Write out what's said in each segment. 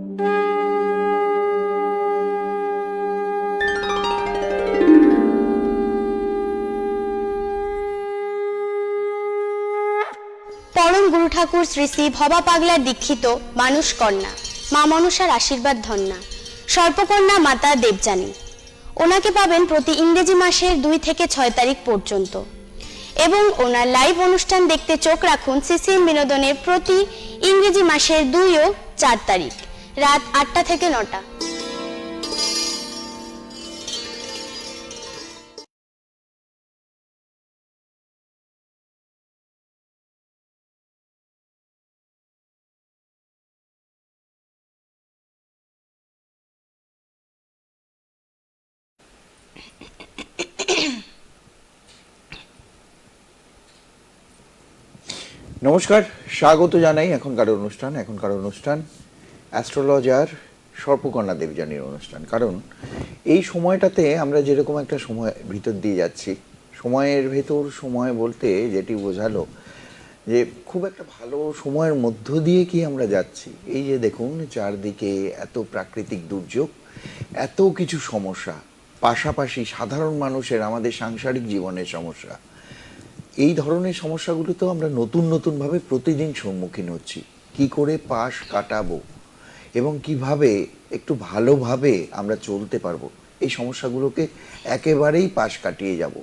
পরম গুরু ঠাকুর শ্রী শ্রী ভবা পাগলার দীক্ষিত মানুষ কন্যা মা মনসার আশীর্বাদ ধন্যা সর্পকন্যা মাতা দেবযানী। ওনাকে পাবেন প্রতি ইংরেজি মাসের 2 থেকে 6 তারিখ পর্যন্ত এবং ওনার লাইভ অনুষ্ঠান দেখতে চোখ রাখুন সিসিএম বিনোদনের প্রতি ইংরেজি মাসের 2 ও 4 তারিখ রাত 8টা থেকে 9টা। নমস্কার, স্বাগত জানাই এখনকার অনুষ্ঠান অ্যাস্ট্রোলজার সর্পকন্যা দেবযানীর অনুষ্ঠান। কারণ এই সময়টাতে আমরা যেরকম একটা সময় ভিতর দিয়ে যাচ্ছি, সময়ের ভেতর সময় বলতে যেটি বোঝালো যে খুব একটা ভালো সময়ের মধ্য দিয়ে কি আমরা যাচ্ছি। এই যে দেখুন চারদিকে এত প্রাকৃতিক দুর্যোগ, এত কিছু সমস্যা, পাশাপাশি সাধারণ মানুষের আমাদের সাংসারিক জীবনের সমস্যা, এই ধরনের সমস্যাগুলো তো আমরা নতুনভাবে প্রতিদিন সম্মুখীন হচ্ছি। কি করে পাশ কাটাবো এবং কিভাবে একটু ভালোভাবে আমরা চলতে পারবো, এই সমস্যাগুলোকে একেবারেই পাশ কাটিয়ে যাব,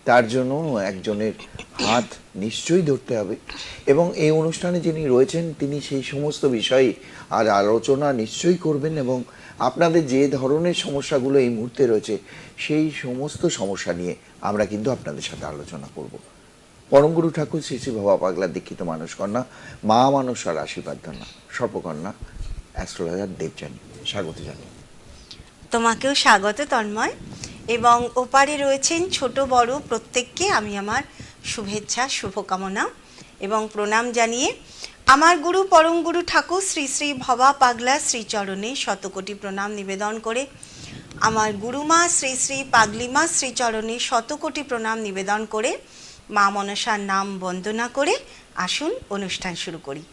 তার জন্য একজনের হাত নিশ্চয়ই ধরতে হবে। এবং এই অনুষ্ঠানে যিনি রয়েছেন তিনি সেই সমস্ত বিষয়ে আজ আলোচনা নিশ্চয়ই করবেন এবং আপনাদের যে ধরনের সমস্যাগুলো এই মুহূর্তে রয়েছে সেই সমস্ত সমস্যা নিয়ে আমরা কিন্তু আপনাদের সাথে আলোচনা করব। পরমগুরু ঠাকুর শ্রী শ্রী ভবা পাগলার দীক্ষিত মানুষ কন্যা মা মনসার আশীর্বাদ ধন্যা সর্পকন্যা অ্যাস্ট্রোলজার দেবযানী, স্বাগত জানাই। তোমাকেও স্বাগত তন্ময়, এবং ওপারে রয়েছেন ছোট বড় প্রত্যেককে আমি আমার শুভেচ্ছা শুভকামনা এবং প্রণাম জানিয়ে আমার গুরু পরম গুরু ঠাকুর শ্রী শ্রী ভবা পাগলা শ্রীচরণে শতকোটি প্রণাম নিবেদন করে, আমার গুরুমা শ্রী শ্রী পাগলিমা শ্রীচরণে শতকোটি প্রণাম নিবেদন করে মা মনসার নাম বন্দনা করে আসুন অনুষ্ঠান শুরু করি।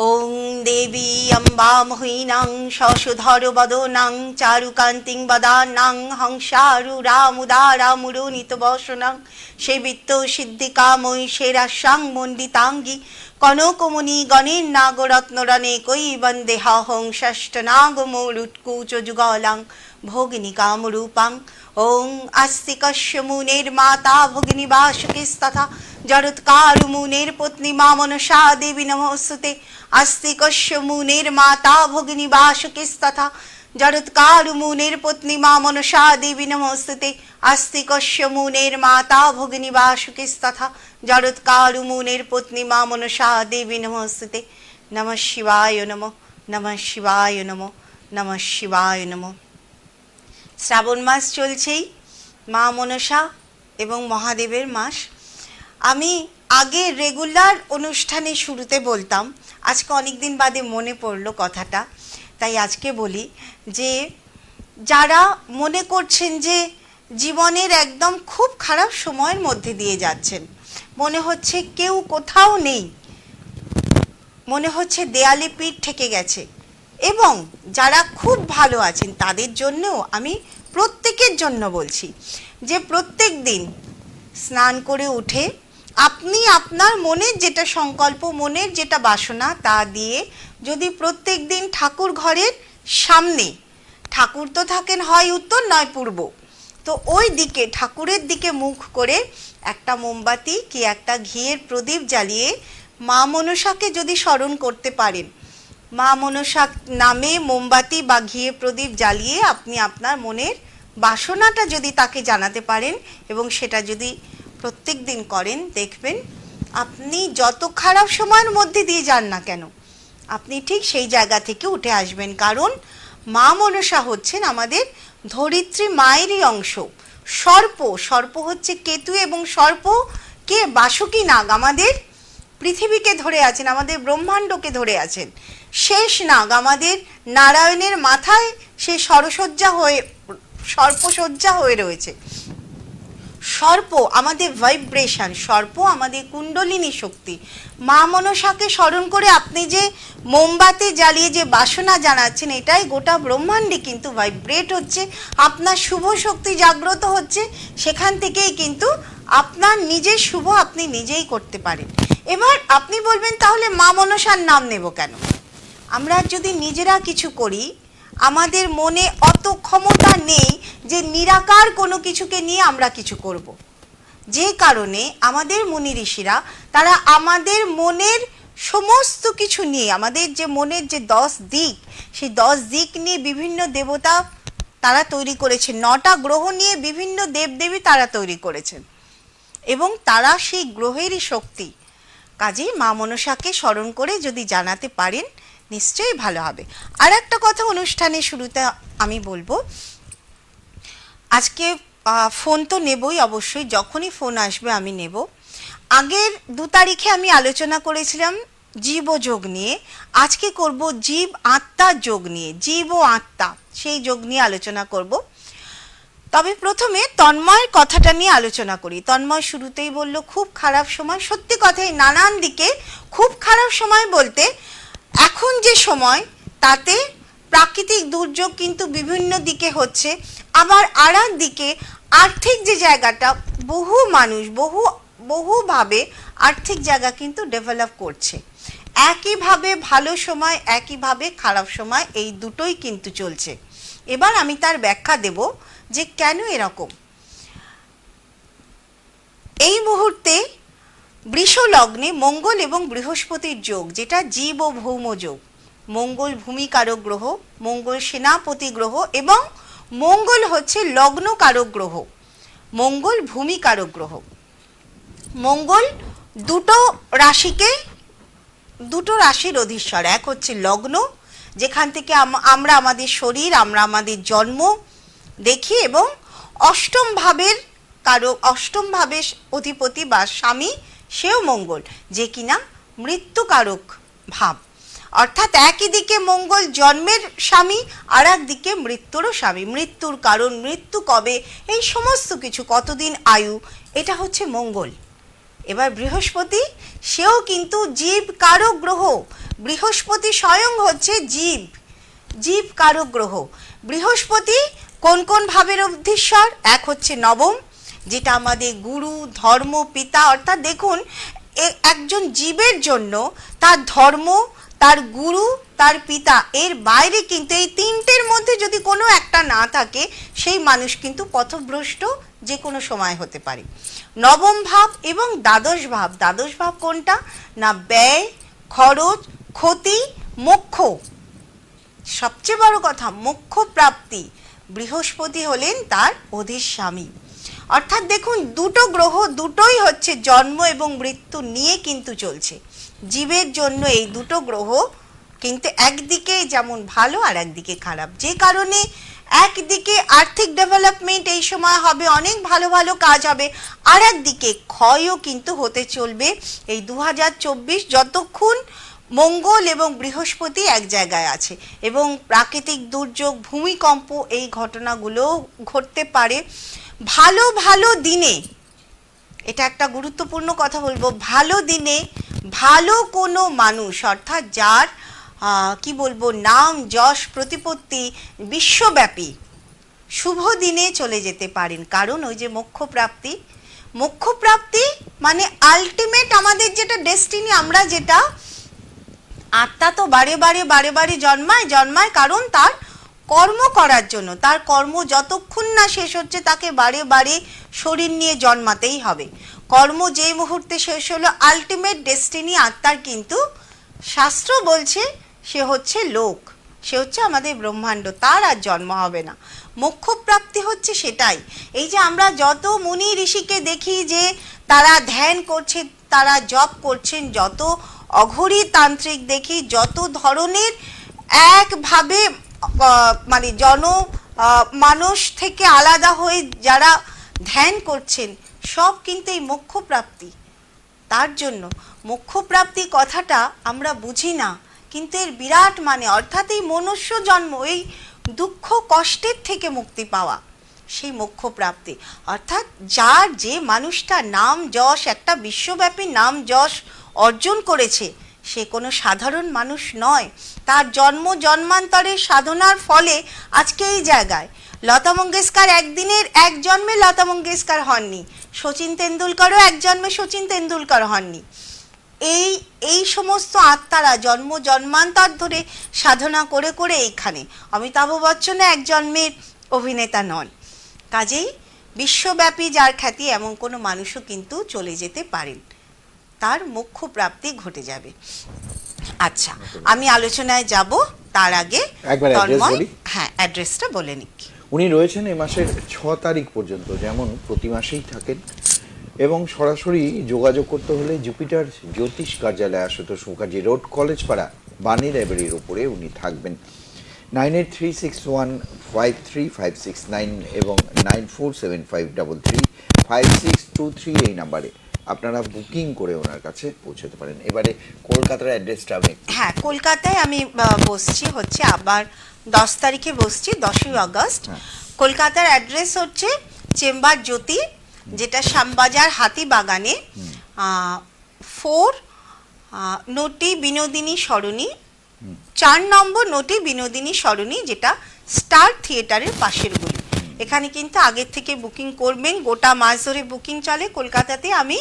ওং দেবী অম্বা মহিনাং শশুধর বদনাং চারুকান্তিং বদানাং হংসারু রামুদারামুরুনিত বসনাং সেবিত্ত সিদ্ধিকাময়ী সেরাসাং মণ্ডিতাঙ্গী কনকমণি গণের নাগরত্নরণে কই বন্দে হং ষষ্ঠ নাগমৌলুৎকুচ যুগলাং ভোগিনী কামরূপাং। ওং আস্তিকস্য মুনের মাতা ভগিনী বাসুকিস্তথা জরৎকারু মুনের পত্নী মা মনসা দেবী নমস্তুতে। আস্তিকস্য মুনের মাতা ভগিনী বাসুকিস্তথা জরৎকারু মুনের পত্নী মা মনসা দেবী নমস্তুতে। আস্তিকস্য মুনের মাতা ভগিনী বাসুকিস্তথা জরৎকারু মুনের পত্নী মা মনসা দেবী নমস্তুতে। নমঃ শিবায় নমঃ, নমঃ শিবায় নমঃ, নমঃ শিবায় নমঃ। শ্রাবণ মাস চলছেই, মা মনসা এবং মহাদেবের মাস। আমি আগে রেগুলার অনুষ্ঠানে শুরুতে বলতাম, আজকে অনেক দিন বাদে মনে পড়লো কথাটা, তাই আজকে বলি যে যারা মনে করছেন যে জীবনের একদম খুব খারাপ সময়ের মধ্যে দিয়ে যাচ্ছেন, মনে হচ্ছে কেউ কোথাও নেই, মনে হচ্ছে দেয়ালে পিঠ ঠেকে গেছে, এবং যারা খুব ভালো আছেন তাদের জন্যও আমি প্রত্যেকের জন্য বলছি যে প্রত্যেক দিন স্নান করে উঠে আপনি আপনার মনের যেটা সংকল্প, মনের যেটা বাসনা তা দিয়ে যদি প্রত্যেক দিন ঠাকুর ঘরের সামনে, ঠাকুর তো থাকেন হয় উত্তর নয় পূর্ব, তো ওই দিকে ঠাকুরের দিকে মুখ করে একটা মোমবাতি কি একটা ঘিয়ের প্রদীপ জ্বালিয়ে মা মনসাকে যদি স্মরণ করতে পারেন, মা মনসা নামে মোমবাতি বা ঘিয়ে প্রদীপ জ্বালিয়ে আপনি আপনার মনের বাসনাটা যদি তাকে জানাতে পারেন এবং সেটা যদি প্রত্যেক দিন করেন, দেখবেন আপনি যত খারাপ সময়ের মধ্যে দিয়ে যান না কেন আপনি ঠিক সেই জায়গা থেকে উঠে আসবেন। কারণ মা মনসা হচ্ছেন আমাদের ধরিত্রী মায়েরই অংশ। সর্প হচ্ছে কেতু, এবং সর্প কে বাসুকী নাগ আমাদের পৃথিবীকে ধরে আছেন, আমাদের ব্রহ্মাণ্ডকে ধরে আছেন। শেষ নাগ আমাদের নারায়ণের মাথায় সে সরসজ্জা হয়ে সর্পসজ্জা হয়ে রয়েছে। সর্প আমাদের ভাইব্রেশন, সর্প আমাদের কুণ্ডলিনী শক্তি। মা মনসাকে স্মরণ করে আপনি যে মোমবাতি জ্বালিয়ে যে বাসনা জানাচ্ছেন, এটাই গোটা ব্রহ্মাণ্ডে কিন্তু ভাইব্রেট হচ্ছে, আপনার শুভ শক্তি জাগ্রত হচ্ছে। সেখান থেকেই কিন্তু আপনার নিজের শুভ আপনি নিজেই করতে পারেন। এবার আপনি বলবেন তাহলে মা মনসার নাম নেব কেন? আমরা যদি নিজেরা কিছু করি, আমাদের মনে অত ক্ষমতা নেই যে নিরাকার কোনো কিছুকে নিয়ে আমরা কিছু করব। যে কারণে আমাদের মুনি ঋষিরা তারা আমাদের মনের সমস্ত কিছু নিয়ে, আমাদের যে মনের যে 10 দিক, সেই 10 দিক নিয়ে বিভিন্ন দেবতা তারা তৈরি করেছেন, 9টা গ্রহ নিয়ে বিভিন্ন দেবদেবী তারা তৈরি করেছেন, এবং তারা সেই গ্রহেরই শক্তি। কাজেই মা মনসাকে স্মরণ করে যদি জানাতে পারেন নিশ্চয়ই ভালো হবে। আর একটা কথা অনুষ্ঠানের শুরুতে আমি বলবো, আজকে ফোন তো নেবই অবশ্যই, যখনই ফোন আসবে আমি নেব। আগের 2 তারিখে আমি আলোচনা করেছিলাম জীব যোগ নিয়ে, আজকে করব জীব আত্মা যোগ নিয়ে, জীব ও আত্মা সেই যোগ নিয়ে আলোচনা করব। তবে প্রথমে তন্ময়ের কথাটা নিয়ে আলোচনা করি। তন্ময় শুরুতেই বলল খুব খারাপ সময়। সত্যি কথাই, নানান দিকে খুব খারাপ সময় বলতে এখন যে সময়, তাতে প্রাকৃতিক দুর্যোগ কিন্তু বিভিন্ন দিকে হচ্ছে, আবার আর দিকে আর্থিক যে জায়গাটা, বহু মানুষ বহুভাবে আর্থিক জায়গা কিন্তু ডেভেলপ করছে। একইভাবে ভালো সময়, একইভাবে খারাপ সময়, এই দুটোই কিন্তু চলছে। এবার আমি তার ব্যাখ্যা দেব যে কেন এরকম। এই মুহূর্তে বৃষ লগ্নে মঙ্গল এবং বৃহস্পতির যোগ, যেটা জীব ও ভৌম যোগ। মঙ্গল ভূমিকারক গ্রহ, মঙ্গল সেনাপতি গ্রহ, এবং মঙ্গল হচ্ছে লগ্নকারক গ্রহ, মঙ্গল ভূমিকারক গ্রহ। মঙ্গল দুটো রাশির অধীশ্বর। এক হচ্ছে লগ্ন, যেখান থেকে আমরা আমাদের শরীর, আমরা আমাদের জন্ম দেখি, এবং অষ্টম ভাবের অধিপতি বা স্বামী সেও মঙ্গল, যে কিনা মৃত্যুকারক ভাব। অর্থাৎ একই দিকে মঙ্গল জন্মের স্বামী, আর একদিকে মৃত্যুরও স্বামী। মৃত্যুর কারণ, মৃত্যু কবে, এই সমস্ত কিছু, কতদিন আয়ু, এটা হচ্ছে মঙ্গল। এবার বৃহস্পতি, সেও কিন্তু জীব কারক গ্রহ। বৃহস্পতি স্বয়ং হচ্ছে জীব কারক গ্রহ। বৃহস্পতি কোন কোন ভাবের অধীশ্বর? এক হচ্ছে নবম, যেটা আমাদের গুরু, ধর্ম, পিতা। অর্থাৎ দেখুন, একজন জীবের জন্য তার ধর্ম, তার গুরু, তার পিতা, এর বাইরে কিন্তু এই তিনটের মধ্যে যদি কোনো একটা না থাকে, সেই মানুষ কিন্তু পথভ্রষ্ট যে কোনো সময় হতে পারে। নবম ভাব এবং দ্বাদশ ভাব। দ্বাদশ ভাব কোনটা? না ব্যয়, খরচ, ক্ষতি, মোক্ষ। সবচেয়ে বড় কথা, মোক্ষ প্রাপ্তি। বৃহস্পতি হলেন তার অধিস্বামী। অর্থাৎ দেখুন, দুটো গ্রহ দুটোই হচ্ছে জন্ম এবং মৃত্যু নিয়ে কিন্তু চলছে। জীবের জন্য এই দুটো গ্রহ কিন্তু একদিকে যেমন ভালো, আর একদিকে খারাপ। যে কারণে একদিকে আর্থিক ডেভেলপমেন্ট এই সময় হবে, অনেক ভালো ভালো কাজ হবে, আর একদিকে ক্ষয়ও কিন্তু হতে চলবে এই 2024, যতক্ষণ মঙ্গল এবং বৃহস্পতি এক জায়গায় আছে। এবং প্রাকৃতিক দুর্যোগ, ভূমিকম্প, এই ঘটনাগুলো ঘটতে পারে। ভালো ভালো দিনে, এটা একটা গুরুত্বপূর্ণ কথা বলবো, ভালো দিনে ভালো কোনো মানুষ, অর্থাৎ যার কি বলবো, নাম যশ প্রতিপত্তি বিশ্বব্যাপী, শুভ দিনে চলে যেতে পারেন। কারণ ওই যে মোক্ষ প্রাপ্তি মানে আলটিমেট আমাদের যেটা ডেস্টিনি, আমরা যেটা, আত্মা তো বারে বারে জন্মায়, কারণ তার কর্ম করার জন্য। তার কর্ম যতক্ষণ না শেষ হচ্ছে, তাকে বারে বারে শরীর নিয়ে জন্মাতেই হবে। কর্ম যে মুহূর্তে শেষ হলো, আলটিমেট ডেস্টিনি আত্মার কিন্তু শাস্ত্র বলছে সে হচ্ছে লোক, সে হচ্ছে আমাদের ব্রহ্মাণ্ড, তার আর জন্ম হবে না। মোক্ষ প্রাপ্তি হচ্ছে সেটাই। এই যে আমরা যত মুনি ঋষিকে দেখি যে তারা ধ্যান করছে, তারা জপ করছেন, যত অঘরী তান্ত্রিক দেখি, যত ধরনের একভাবে মানে মানুষ থেকে আলাদা হয়ে যারা ধ্যান করছেন, সব কিন্তু এই মোক্ষ প্রাপ্তি। তার জন্য মোক্ষ প্রাপ্তি কথাটা আমরা বুঝি না, কিন্তু এর বিরাট মানে, অর্থাৎ এই মনুষ্য জন্ম, এই দুঃখ কষ্টের থেকে মুক্তি পাওয়া, সেই মোক্ষ প্রাপ্তি। অর্থাৎ যার যে মানুষটা নাম যশ, একটা বিশ্বব্যাপী নাম যশ অর্জন করেছে, সে কোনো সাধারণ মানুষ নয়। তার জন্ম জন্মান্তরের সাধনার ফলে আজকে এই জায়গায়। লতা মঙ্গেশকর এক জন্মে লতা মঙ্গেশকর হননি, শচীন তেন্ডুলকরও এক জন্মে শচীন তেন্ডুলকর হননি। এই সমস্ত আত্মারা জন্ম জন্মান্তর ধরে সাধনা করে করে এইখানে। অমিতাভ বচ্চনও এক জন্মের অভিনেতা নন। কাজেই বিশ্বব্যাপী যার খ্যাতি, এমন কোনো মানুষও কিন্তু চলে যেতে পারেন, তার মোক্ষ প্রাপ্তি ঘটে যাবে। আচ্ছা, আমি আলোচনায় যাব তার আগে একবার অ্যাড্রেস বলি। হ্যাঁ, অ্যাড্রেসটা বলে নিক। উনি রয়েছেন এই মাসের 6 তারিখ পর্যন্ত, যেমন প্রতি মাসেই থাকেন, এবং সরাসরি যোগাযোগ করতে হলে জুপিটার জ্যোতিষ কার্যালয়, আশুতোষ মুখার্জি রোড, কলেজপাড়া, বাণী লাইব্রেরির উপরে উনি থাকবেন। 9836153569 এবং 9475335623 এই নাম্বারে আপনারা বুকিং করে ওনার কাছে পৌঁছতে পারেন। এবারে কলকাতার অ্যাড্রেসটা আমি হ্যাঁ, কলকাতায় আমি বসছি হচ্ছে আবার 10 তারিখে বসছি, 10ই আগস্ট। কলকাতার অ্যাড্রেস হচ্ছে চেম্বার জ্যোতি, যেটা শ্যামবাজার হাতিবাগানে 4 নটি বিনোদিনী সরণি, 4 নম্বর নটি বিনোদিনী সরণি, যেটা স্টার থিয়েটারের পাশের গলি। এখানে কিন্তু আগের থেকে বুকিং করবেন, গোটা মাস ধরে বুকিং চলে। কলকাতাতে আমি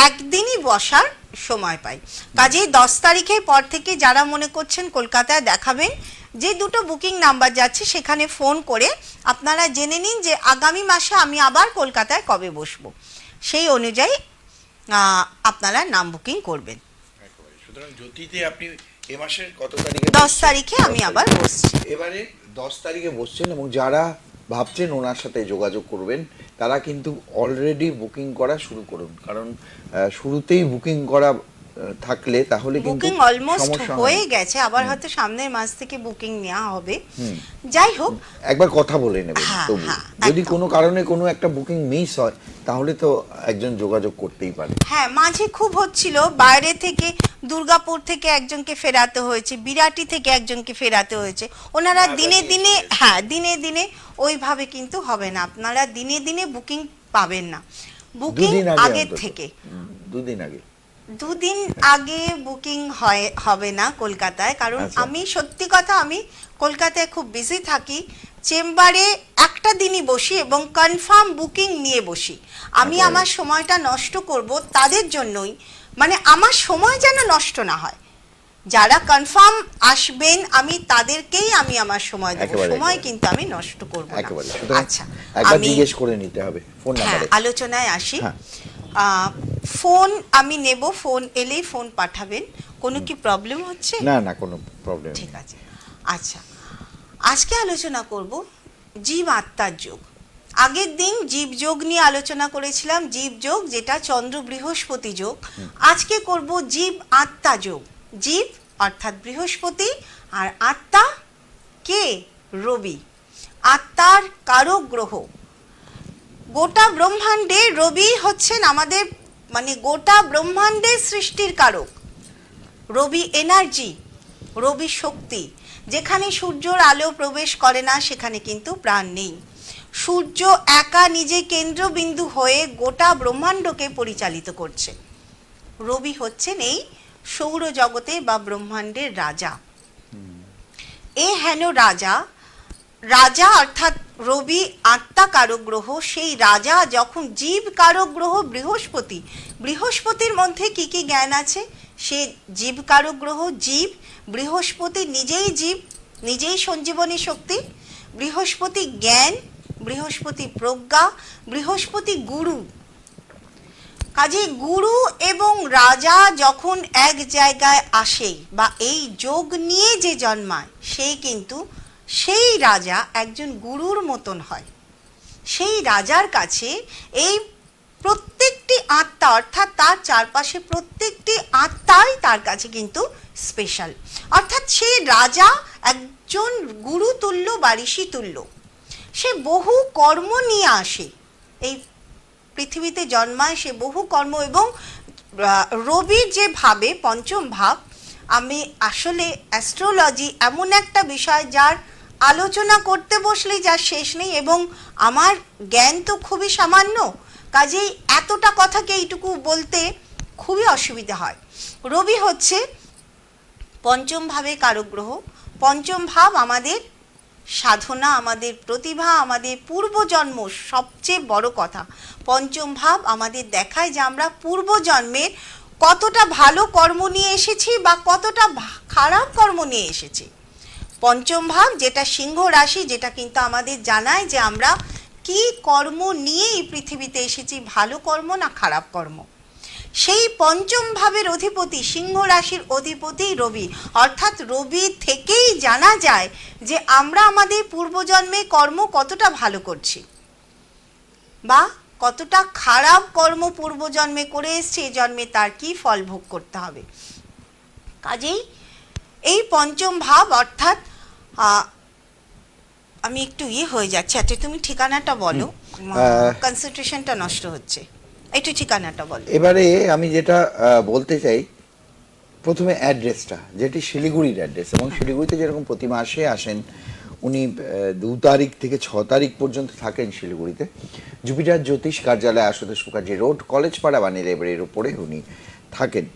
একদিনই বসার সময় পাই। কাজেই 10 তারিখের পর থেকে যারা মনে করছেন কলকাতায় দেখাবেন, যে দুটো বুকিং নাম্বার যাচ্ছে সেখানে ফোন করে আপনারা জেনে নিন যে আগামী মাসে আমি আবার কলকাতায় কবে বসবো, সেই অনুযায়ী আপনারা নাম বুকিং করবেন। সুতরাং জ্যোতিতে আপনি এ মাসের কত তারিখে? 10 তারিখে আমি আবার বসছি। এবারে 10 তারিখে বসছেন, এবং যারা ভাবছেন ওনার সাথে যোগাযোগ করবেন তারা কিন্তু অলরেডি বুকিং করা শুরু করুন, কারণ শুরুতেই বুকিং করা থাকলে তাহলে কিন্তু বুকিং অলমোস্ট হয়ে গেছে, আবার হয়তো সামনের মাস থেকে বুকিং নেওয়া হবে। যাই হোক, একবার কথা বলে নেবেন। তবু যদি কোনো কারণে কোনো একটা বুকিং মিস হয় তাহলে তো একজন যোগাযোগ করতেই পারে। হ্যাঁ, মাঝে খুব হচ্ছিল, বাইরে থেকে দুর্গাপুর থেকে একজনকে ফেরাতে হয়েছে, বিরাটি থেকে একজনকে ফেরাতে হয়েছে। ওনারা দিনে দিনে দিনে দিনে ওইভাবে কিন্তু হবে না, আপনারা দিনে দিনে বুকিং পাবেন না। বুকিং আগের থেকে 2 দিন আগে বুকিং হবে না কলকাতায়, কারণ আমি সত্যি কথা, আমি কলকাতায় খুব বিজি থাকি, চেম্বারে একটা দিনই বসি এবং কনফার্ম বুকিং নিয়ে বসি। আমি আমার সময়টা নষ্ট করব তাদের জন্যই, মানে আমার সময় যেন নষ্ট না হয়। যারা কনফার্ম আসবেন আমি তাদেরকেই আমি আমার সময় দেব, সময় কিন্তু আমি নষ্ট করব না। আচ্ছা, একবার জিজ্ঞেস করে নিতে হবে ফোন নাম্বারে। আলোচনায় আসি। ফোন আমি নেব, ফোন এলেই ফোন পাঠাবেন। কোনো কি প্রবলেম হচ্ছে? না, কোনো প্রবলেম নেই। ঠিক আছে। আচ্ছা, আজকে আলোচনা করব জীব আত্মার যোগ। আগের দিন জীব যোগ নিয়ে আলোচনা করেছিলাম, জীব যোগ যেটা চন্দ্র বৃহস্পতি যোগ। আজকে করব জীব আত্মা যোগ। জীব অর্থাৎ বৃহস্পতি, আর আত্মা কে? রবি। আত্মার কারক গ্রহ। গোটা ব্রহ্মাণ্ডে রবি হচ্ছেন আমাদের, মানে গোটা ব্রহ্মাণ্ডের সৃষ্টির কারক। রবি এনার্জি, রবি শক্তি। যেখানে সূর্যর আলো প্রবেশ করে না সেখানে কিন্তু প্রাণ নেই। সূর্য একা নিজে কেন্দ্রবিন্দু হয়ে গোটা ব্রহ্মাণ্ডকে পরিচালিত করছে। রবি হচ্ছেন এই সৌরজগতে বা ব্রহ্মাণ্ডের রাজা। এ হেন রাজা অর্থাৎ রবি আত্মা কারক গ্রহ। সেই রাজা যখন জীব কারক গ্রহ বৃহস্পতি, বৃহস্পতির মধ্যে কি কি জ্ঞান আছে? সে জীব কারক গ্রহ, জীব। বৃহস্পতি নিজেই জীব, নিজেই সঞ্জীবনী শক্তি। বৃহস্পতি জ্ঞান, বৃহস্পতি প্রজ্ঞা, বৃহস্পতি গুরু। কাজে গুরু এবং রাজা যখন এক জায়গায় আসে বা এই যোগ নিয়ে যে জন্মায়, সেই রাজা একজন গুরুর মতন হয়। সেই রাজার কাছে এই প্রত্যেকটি আত্মা, অর্থাৎ তার চারপাশে প্রত্যেকটি আত্মাই তার কাছে কিন্তু স্পেশাল। অর্থাৎ সে রাজা একজন গুরু তুল্য বা ঋষি তুল্য। সে বহু কর্ম নিয়ে আসে, এই পৃথিবীতে জন্মায় সে বহু কর্ম। এবং রবির যে ভাবে পঞ্চম ভাব, আমি আসলে অ্যাস্ট্রোলজি এমন একটা বিষয় যার আলোচনা করতে বসলেই যার শেষ নেই, এবং আমার জ্ঞান তো খুবই সামান্য, কাজেই এতটা কথাকে এইটুকু বলতে খুবই অসুবিধা হয়। রবি হচ্ছে পঞ্চম ভাবে কারক গ্রহ। পঞ্চম ভাব আমাদের সাধনা, আমাদের প্রতিভা, আমাদের পূর্বজন্ম, সবচেয়ে বড় কথা পঞ্চম ভাব আমাদের দেখায় যে আমরা পূর্বজন্মের কতটা ভালো কর্ম নিয়ে এসেছি বা কতটা খারাপ কর্ম নিয়ে এসেছি। পঞ্চম ভাব যেটা সিংহ রাশি, যেটা কিন্তু আমাদের জানায় যে আমরা কি কর্ম নিয়ে এই পৃথিবীতে এসেছি, ভালো কর্ম না খারাপ কর্ম। সেই পঞ্চম ভাবের অধিপতি, সিংহ রাশির অধিপতি রবি, অর্থাৎ রবি থেকেই জানা যায় যে আমরা আমাদের পূর্বজন্মে কর্ম কতটা ভালো করছি বা কতটা খারাপ কর্ম পূর্বজন্মে করে এসেছি, এই জন্মে তার কি ফল ভোগ করতে হবে। কাজেই এই পঞ্চম ভাব অর্থাৎ আমি একটু হয়ে যাচ্ছে, আচ্ছা তুমি ঠিকানাটা বলো, কনসেন্ট্রেশনটা নষ্ট হচ্ছে, একটু ঠিকানাটা বলো। এবারে আমি যেটা বলতে চাই, প্রথমে অ্যাড্রেসটা, যেটি শিলিগুড়ির অ্যাড্রেস, এবং শিলিগুড়িতে যেরকম প্রতি মাসে আসেন উনি 2 তারিখ থেকে 6 তারিখ পর্যন্ত থাকেন শিলিগুড়িতে। জুপিটার জ্যোতিষ কার্যালয়, আশুতোষ মুখার্জি রোড, কলেজ পাড়া, বাণী লাইব্রেরির উপরে উনি থাকেন।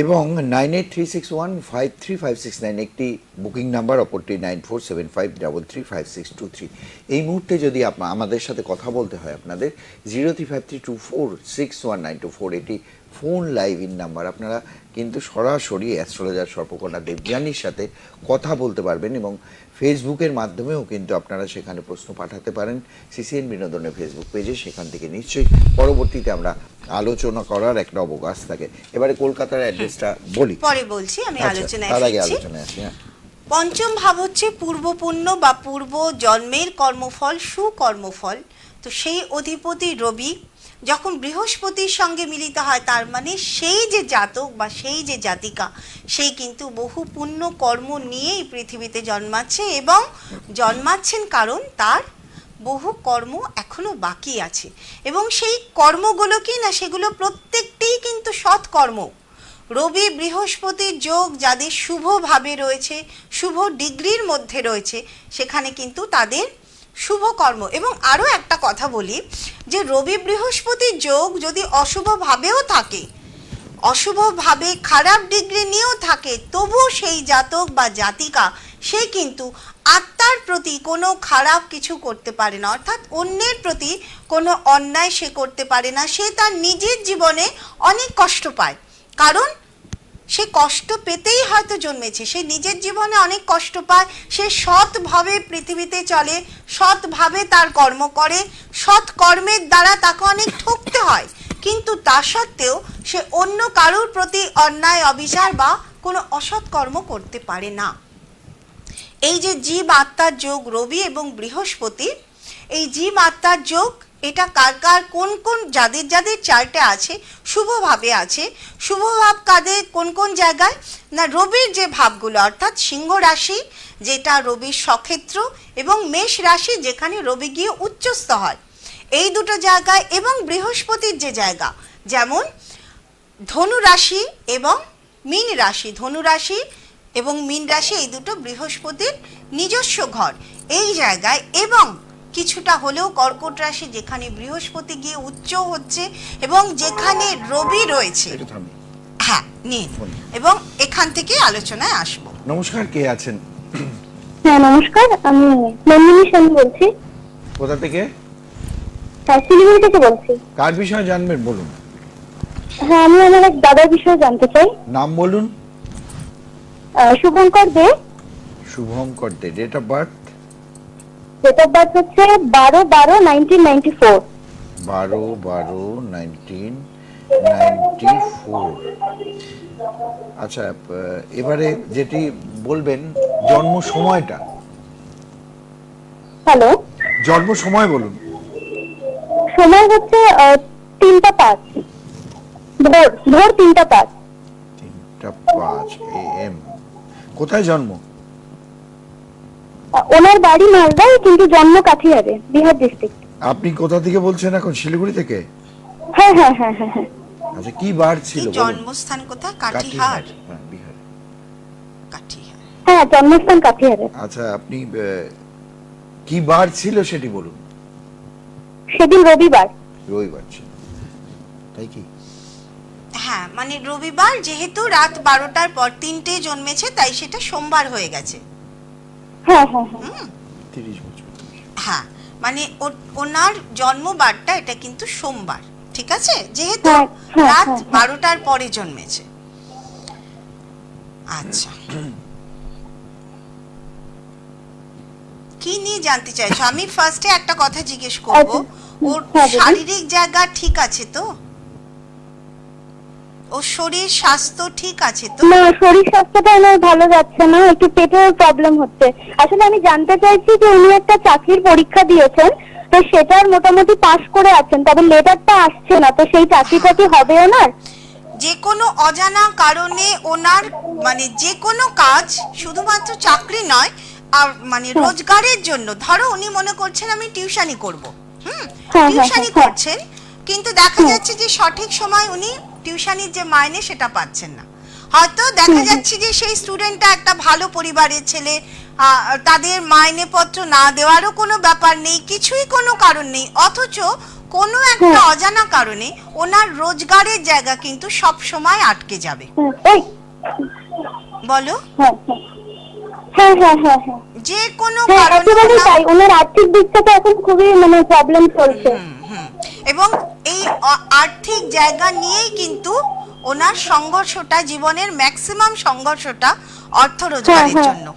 এবং 9836153569 একটি বুকিং নাম্বার, অপরটি 9475335623। এই মুহূর্তে যদি আমাদের সাথে কথা বলতে হয় আপনাদের 0353246192 এটি ফোন লাইভ ইন নাম্বার। আপনারা কিন্তু সরাসরি অ্যাস্ট্রোলজার সর্পকন্যা দেবযানীর সাথে কথা বলতে পারবেন, এবং ফেসবুকের মাধ্যমেও কিন্তু আপনারা সেখানে প্রশ্ন পাঠাতে পারেন সিসিএন বিনোদনের ফেসবুক পেজে। সেখান থেকে নিশ্চয়ই পরবর্তীতে আমরা আলোচনা করার একটা অবকাশ থাকে। এবারে কলকাতার অ্যাড্রেসটা বলি, পরে বলছি, আমি আলোচনায় আসি। পঞ্চম ভাব হচ্ছে পূর্বপুণ্য বা পূর্ব জন্মের কর্মফল, সুকর্মফল। তো সেই অধিপতি রবি যখন বৃহস্পতির সঙ্গে মিলিত হয়, তার মানে সেই যে জাতক বা সেই যে জাতিকা, সেই কিন্তু বহু পুণ্য কর্ম নিয়েই পৃথিবীতে জন্মাচ্ছে, এবং জন্মাচ্ছেন কারণ তার বহু কর্ম এখনো বাকি আছে, এবং সেই কর্মগুলো কি না, সেগুলো প্রত্যেকটিই কিন্তু সৎকর্ম। রবি বৃহস্পতির যোগ যাদের শুভভাবে রয়েছে, শুভ ডিগ্রির মধ্যে রয়েছে, সেখানে কিন্তু তাদের শুভ কর্ম। এবং আরও একটা কথা বলি যে রবি বৃহস্পতির যোগ যদি অশুভভাবেও থাকে, অশুভভাবে খারাপ ডিগ্রি নিয়েও থাকে, তবুও সেই জাতক বা জাতিকা সে কিন্তু আত্মার প্রতি কোনো খারাপ কিছু করতে পারে না, অর্থাৎ অন্যের প্রতি কোনো অন্যায় সে করতে পারে না। সে তার নিজের জীবনে অনেক কষ্ট পায়, কারণ সে কষ্ট পেতেই হয়তো জন্মেছে, সে নিজের জীবনে অনেক কষ্ট পায়। সে সৎভাবে পৃথিবীতে চলে, সৎভাবে তার কর্ম করে, সৎ কর্মের দ্বারা তাকে অনেক ঠকতে হয়, কিন্তু তা সত্ত্বেও সে অন্য কারোর প্রতি অন্যায়, অবিচার বা কোনো অসৎ কর্ম করতে পারে না। এই যে জীব আত্মার যোগ রবি এবং বৃহস্পতি, এই জীব আত্মার যোগ এটা কার কার কোন কোন যাদের যাদের চার্টে আছে, শুভভাবে আছে। শুভভাব কাদের কোন কোন জায়গায় না, রবির যে ভাবগুলো, অর্থাৎ সিংহ রাশি যেটা রবির স্বক্ষেত্র, এবং মেষ রাশি যেখানে রবি গিয়ে উচ্চস্থ হয়, এই দুটো জায়গায়, এবং বৃহস্পতির যে জায়গা, যেমন ধনু রাশি এবং মীন রাশি, ধনু রাশি এবং মীন রাশি এই দুটো বৃহস্পতির নিজস্ব ঘর, এই জায়গায়, এবং কিছুটা হলেও কর্কট রাশি যেখানে বৃহস্পতি গিয়ে উচ্চ হচ্ছে এবং যেখানে রবি রয়েছে। হ্যাঁ নিন, এবং এখান থেকে আলোচনায় আসবো। নমস্কার, কে আছেন? হ্যাঁ নমস্কার, আমি নন্দিনী সেন বলছি। কোথা থেকে? শিলিগুড়ি থেকে বলছি। কার বিষয়ে জানবেন বলুন। হ্যাঁ, আমি আমার এক দাদার বিষয়ে জানতে চাই। নাম বলুন। Shubhankar Dey. Shubhankar Dey. Date of birth? Date of birth হচ্ছে 12/12/1994। 12/12/1994। আচ্ছা, এবারে যেটি বলবেন জন্ম সময়টা। হ্যালো, জন্ম সময় বলুন। সময় হচ্ছে 3টা 5, ভোর 3টা 5। 3টা 5 AM। কোথায় জন্ম? ওনার বাড়ি মালদায়, কিন্তু জন্ম কাঠিয়ারে, বিহার ডিস্ট্রিক্ট। আপনি কোথা থেকে বলছেন এখন? শিলিগুড়ি থেকে? হ্যাঁ হ্যাঁ হ্যাঁ হ্যাঁ হ্যাঁ। আচ্ছা, কি বার ছিল? জন্মস্থান কোথায়? কাটিহার। হ্যাঁ, বিহার। কাটিহার। হ্যাঁ, জন্মস্থান কাঠিয়ারে। আচ্ছা, আপনি কি বার ছিল সেটি বলুন। সেদিন রবিবার। রবিবার ছিল, তাই কি? হ্যাঁ, মানে রবিবার, যেহেতু রাত 12টার পর 3টে জন্মেছে তাই সেটা সোমবার হয়ে গেছে। হ্যাঁ হ্যাঁ হ্যাঁ 30 বছর। হ্যাঁ, মানে ওনার জন্মবারটা এটা কিন্তু সোমবার, ঠিক আছে, যেহেতু হ্যাঁ, হ্যাঁ, রাত হ্যাঁ, হ্যাঁ। 12টার পরে জন্মেছে। আচ্ছা, কি নিয়ে জানতে চাইছো? আমি ফার্স্টে একটা কথা জিজ্ঞেস করব, ওর হ্যাঁ, বলুন। শারীরিক জায়গা ঠিক আছে তো? ওর শরীর স্বাস্থ্য ঠিক আছে তো? না, শরীর স্বাস্থ্যটা আমার ভালো যাচ্ছে না, একটু পেটের প্রবলেম হচ্ছে। আসলে আমি জানতে চাইছি যে উনি একটা চাকরির পরীক্ষা দিয়েছেন, তো সেটার মোটামুটি পাশ করে আছেন, তবে লেটারটা আসছে না, তো সেই চাকরিটা কি হবে ওনার? যে কোনো অজানা কারণে ওনার মানে যে কোনো কাজ, শুধুমাত্র চাকরি নয়, আর মানে রোজগারের জন্য, ধরো উনি মনে করছেন আমি টিউশনি করব, হ্যাঁ, টিউশনি হ্যাঁ। করছেন, কিন্তু দেখা যাচ্ছে যে সঠিক সময় উনি টিউশনির যে মাইনে সেটা পাচ্ছেন না। হয়তো দেখা যাচ্ছে যে সেই স্টুডেন্টটা একটা ভালো পরিবারের ছেলে, তাদের মাইনেপত্র না দেওয়ারও কোনো ব্যাপার নেই, কিছুই কোনো কারণ নেই, অথচ কোনো একটা অজানা কারণে ওনার রোজগারের জায়গা কিন্তু সব সময় আটকে যাবে। ওই বলো। হ্যাঁ হ্যাঁ হ্যাঁ হ্যাঁ হ্যাঁ যে কোনো হ্যাঁ, কারণে একেবারেই তাই। ওনার আর্থিক দিকটা তো এখন খুবই মানে প্রবলেম চলছে। এবং এই আর্থিক জায়গা নিয়েই কিন্তু ওনার সংঘর্ষটা, জীবনের ম্যাক্সিমাম সংঘর্ষটা অর্থ রোজগারের হ্যাঁ। জন্য।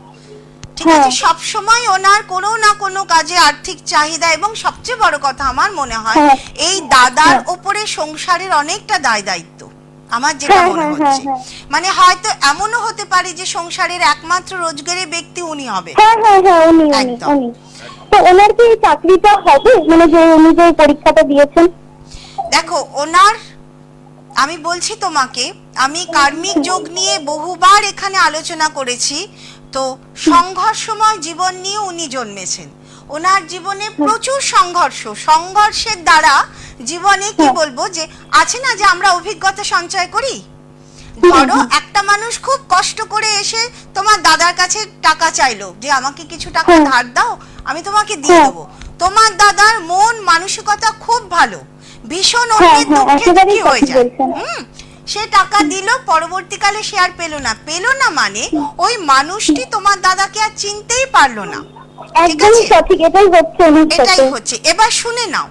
ঠিক আছে, সব সময় ওনার কোনো না কোনো কাজে আর্থিক চাহিদা, এবং সবচেয়ে বড় কথা আমার মনে হয় হ্যাঁ। এই দাদার উপরে সংসারের অনেকটা দায় দায়িত্ব, আমার যেটা হ্যাঁ, মনে হ্যাঁ, হচ্ছে। হ্যাঁ, মানে হয়তো এমনও হতে পারে যে সংসারের একমাত্র রোজগারের ব্যক্তি উনি হবে। হ্যাঁ হ্যাঁ হ্যাঁ উনি একদম। উনি তো ওনার কি এই চাকরিটা হবে, মানে যে উনি যে পরীক্ষাটা দিয়েছেন? দেখো, ওনার, আমি বলছি তোমাকে, আমি কার্মিক যোগ নিয়ে বহুবার এখানে আলোচনা করেছি, তো সংঘর্ষময় জীবন নিয়ে উনি জন্মেছেন। ওনার জীবনে প্রচুর সংঘর্ষের দ্বারা জীবনে কি বলবো, যে আছে না যে আমরা অভিজ্ঞতা সঞ্চয় করি। ধরো একটা মানুষ খুব কষ্ট করে এসে তোমার দাদার কাছে টাকা চাইলো, যে আমাকে কিছু টাকা ধার দাও, আমি তোমাকে দিয়ে দেবো। তোমার দাদার মন মানসিকতা খুব ভালো, ভীষণ অন্যের দুঃখে দুঃখী হয়ে যায়। সে টাকা দিল, পরবর্তীকালে সে আর পেলো না, মানে ওই মানুষটি তোমার দাদাকে আর চিনতেই পারলো না। ঠিক একদমই আছে, সঠিক, এটাই হচ্ছে ওনার সাথে। এটাই হচ্ছে। এবার শুনে নাও,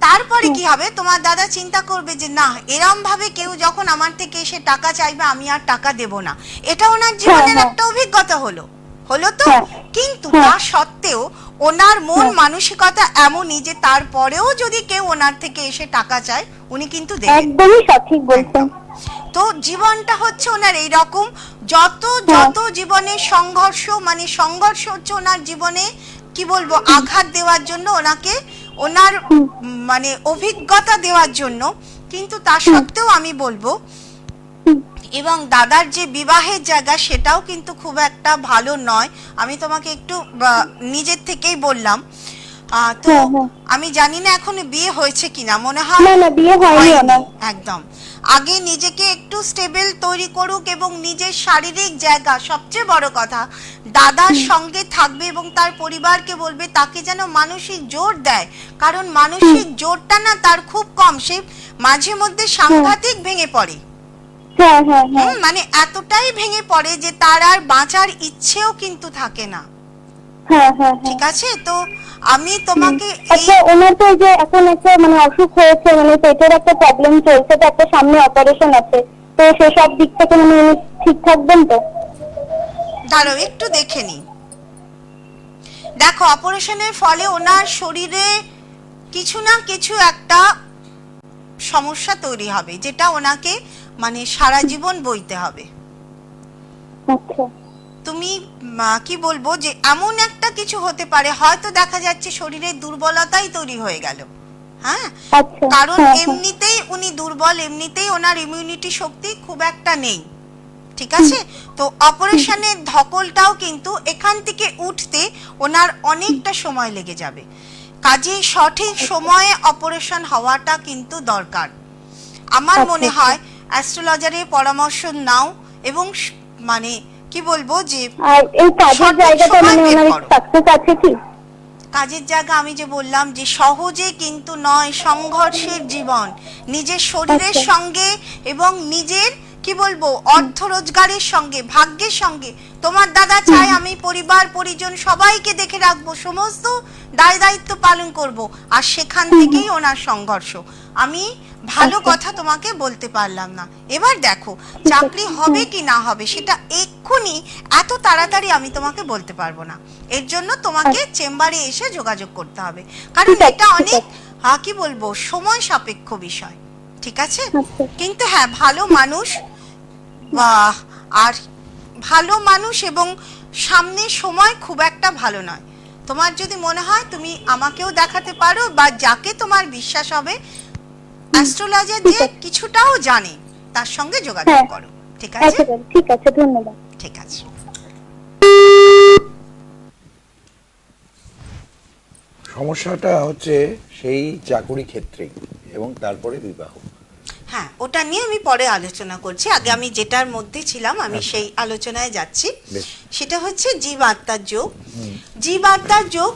তারপরে কি হবে, তোমার দাদা চিন্তা করবে যে না, এরম ভাবে কেউ যখন আমার থেকে এসে টাকা চাইবে আমি আর টাকা দেব না। এটা ওনার জীবনের একটা অভিজ্ঞতা হলো তো। কিন্তু তা সত্ত্বেও ওনার মন মানসিকতা এমনই যে তারপরেও যদি কেউ ওনার থেকে এসে টাকা চায় উনি কিন্তু দেবেন। একদমই সঠিক বলছেন। তো জীবনটা হচ্ছে ওনার এইরকম, যত জীবনে সংঘর্ষ, মানে সংঘর্ষ হচ্ছে ওনার জীবনে কি বলবো, আঘাত দেওয়ার জন্য, ওনাকে ওনার মানে অভিজ্ঞতা দেওয়ার জন্য। কিন্তু তা সত্ত্বেও আমি বলবো, এবং দাদার যে বিবাহের জায়গা সেটাও কিন্তু খুব একটা ভালো নয়। আমি তোমাকে একটু নিজের থেকেই বললাম। তো আমি জানি না এখন বিয়ে হয়েছে কিনা, মনে হয় না, বিয়ে হয়নি ওনার। একদম। আগে নিজেকে একটু স্টেবল তৈরি করুক, এবং নিজের শারীরিক জায়গা, সবচেয়ে বড় কথা, দাদার সঙ্গে থাকবে এবং তার পরিবারকে বলবে তাকে যেন মানসিক জোর দেয়, কারণ মানসিক জোরটা না তার খুব কম, সে মাঝে মধ্যে সাংঘাতিক ভেঙে পড়ে। মানে এতটাই ভেঙে পড়ে যে তার আর বাঁচার ইচ্ছেও কিন্তু থাকে না। ঠিক আছে, তো আমি তোমাকে আচ্ছা, ওনার তো যে এখন একটা মানে অসুখ হয়েছে, মানে পেটের একটা প্রবলেম চলছে, তো একটা সামনে অপারেশন আছে, তো সেসব দিক থেকে মানে উনি ঠিক থাকবেন তো? দাঁড়াও একটু দেখে নি। দেখো, অপারেশনের ফলে ওনার শরীরে কিছু না কিছু একটা সমস্যা তৈরি হবে, যেটা ওনাকে মানে সারা জীবন বইতে হবে। আচ্ছা, তুমি কি বলবো, যে এমন একটা কিছু হতে পারে, হয়তো দেখা যাচ্ছে শরীরের দুর্বলতাই তৈরি হয়ে গেল। হ্যাঁ, কারণ এমনিতেই উনি দুর্বল, এমনিতেই ওনার ইমিউনিটি শক্তি খুব একটা নেই। ঠিক আছে, তো অপারেশনের ধকলটাও কিন্তু এখান থেকে উঠতে ওনার অনেকটা সময় লেগে যাবে। কাজেই সঠিক সময়ে অপারেশন হওয়াটা কিন্তু দরকার। আমার মনে হয় অ্যাস্ট্রোলজারের পরামর্শ নাও, এবং মানে কি বলবো যে আর এই কাজের সঠিক জায়গাটা সময় মানে বের ওনার করো। সাকসেস আছে কি? কাজের জায়গা আমি যে বললাম যে সহজে কিন্তু নয়, সংঘর্ষের জীবন, নিজের শরীরের আচ্ছা। সঙ্গে এবং নিজের কি বলবো অর্থ রোজগারের সঙ্গে, ভাগ্যের সঙ্গে। তোমার দাদা চায় আমি পরিবার পরিজন সবাইকে দেখে রাখবো, সমস্ত দায় দায়িত্ব পালন করব, আর সেখান থেকেই ওনার সংঘর্ষ। আমি ভালো কথা তোমাকে বলতে পারলাম না। এবার দেখো চাকরি হবে কি না হবে সেটা এক্ষুনি এত তাড়াতাড়ি আমি তোমাকে বলতে পারবো না। এর জন্য তোমাকে চেম্বারে এসে যোগাযোগ করতে হবে, কারণ ঠিক আছে, এটা ঠিক অনেক আছে। কি বলবো সময় সাপেক্ষ বিষয়, ঠিক আছে? আচ্ছা। কিন্তু হ্যাঁ ভালো মানুষ আর ভালো মানুষ এবং সামনের সময় খুব একটা ভালো নয়। তোমার যদি মনে হয় তুমি আমাকেও দেখাতে পারো, বা যাকে তোমার বিশ্বাস হবে অ্যাস্ট্রোলজার যে কিছুটাও জানে তার সঙ্গে যোগাযোগ হ্যাঁ। করো, ঠিক আছে? একেবারে ঠিক আছে, ধন্যবাদ। ঠিক আছে। সমস্যাটা হচ্ছে সেই চাকুরি ক্ষেত্রে এবং তারপরে বিবাহ। হ্যাঁ, ওটা নিয়ে আমি পরে আলোচনা করছি, আগে আমি যেটার মধ্যে ছিলাম আমি সেই আলোচনায় যাচ্ছি। বেশ। সেটা হচ্ছে জীব আত্মার যোগ। জীব আত্মার যোগ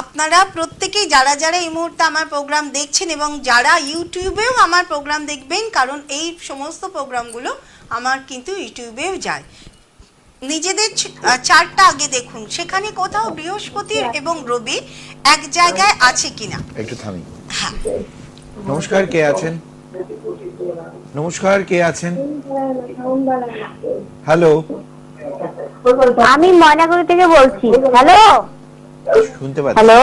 আপনারা প্রত্যেকেই যারা যারা এই মুহূর্তে আমার প্রোগ্রাম দেখছেন এবং যারা ইউটিউবেও আমার প্রোগ্রাম দেখবেন, কারণ এই সমস্ত প্রোগ্রামগুলো আমার কিন্তু ইউটিউবেও যায়, নিজেদের চার্টটা আগে দেখুন সেখানে কোথাও বৃহস্পতি এবং রবি এক জায়গায় আছে কিনা। একটু থামি। হ্যাঁ, নমস্কার, কে আছেন? নমস্কার, কে আছেন? হ্যালো, আমি ময়নাগুড়ি থেকে বলছি। হ্যালো শুনতে পাচ্ছি? হ্যালো,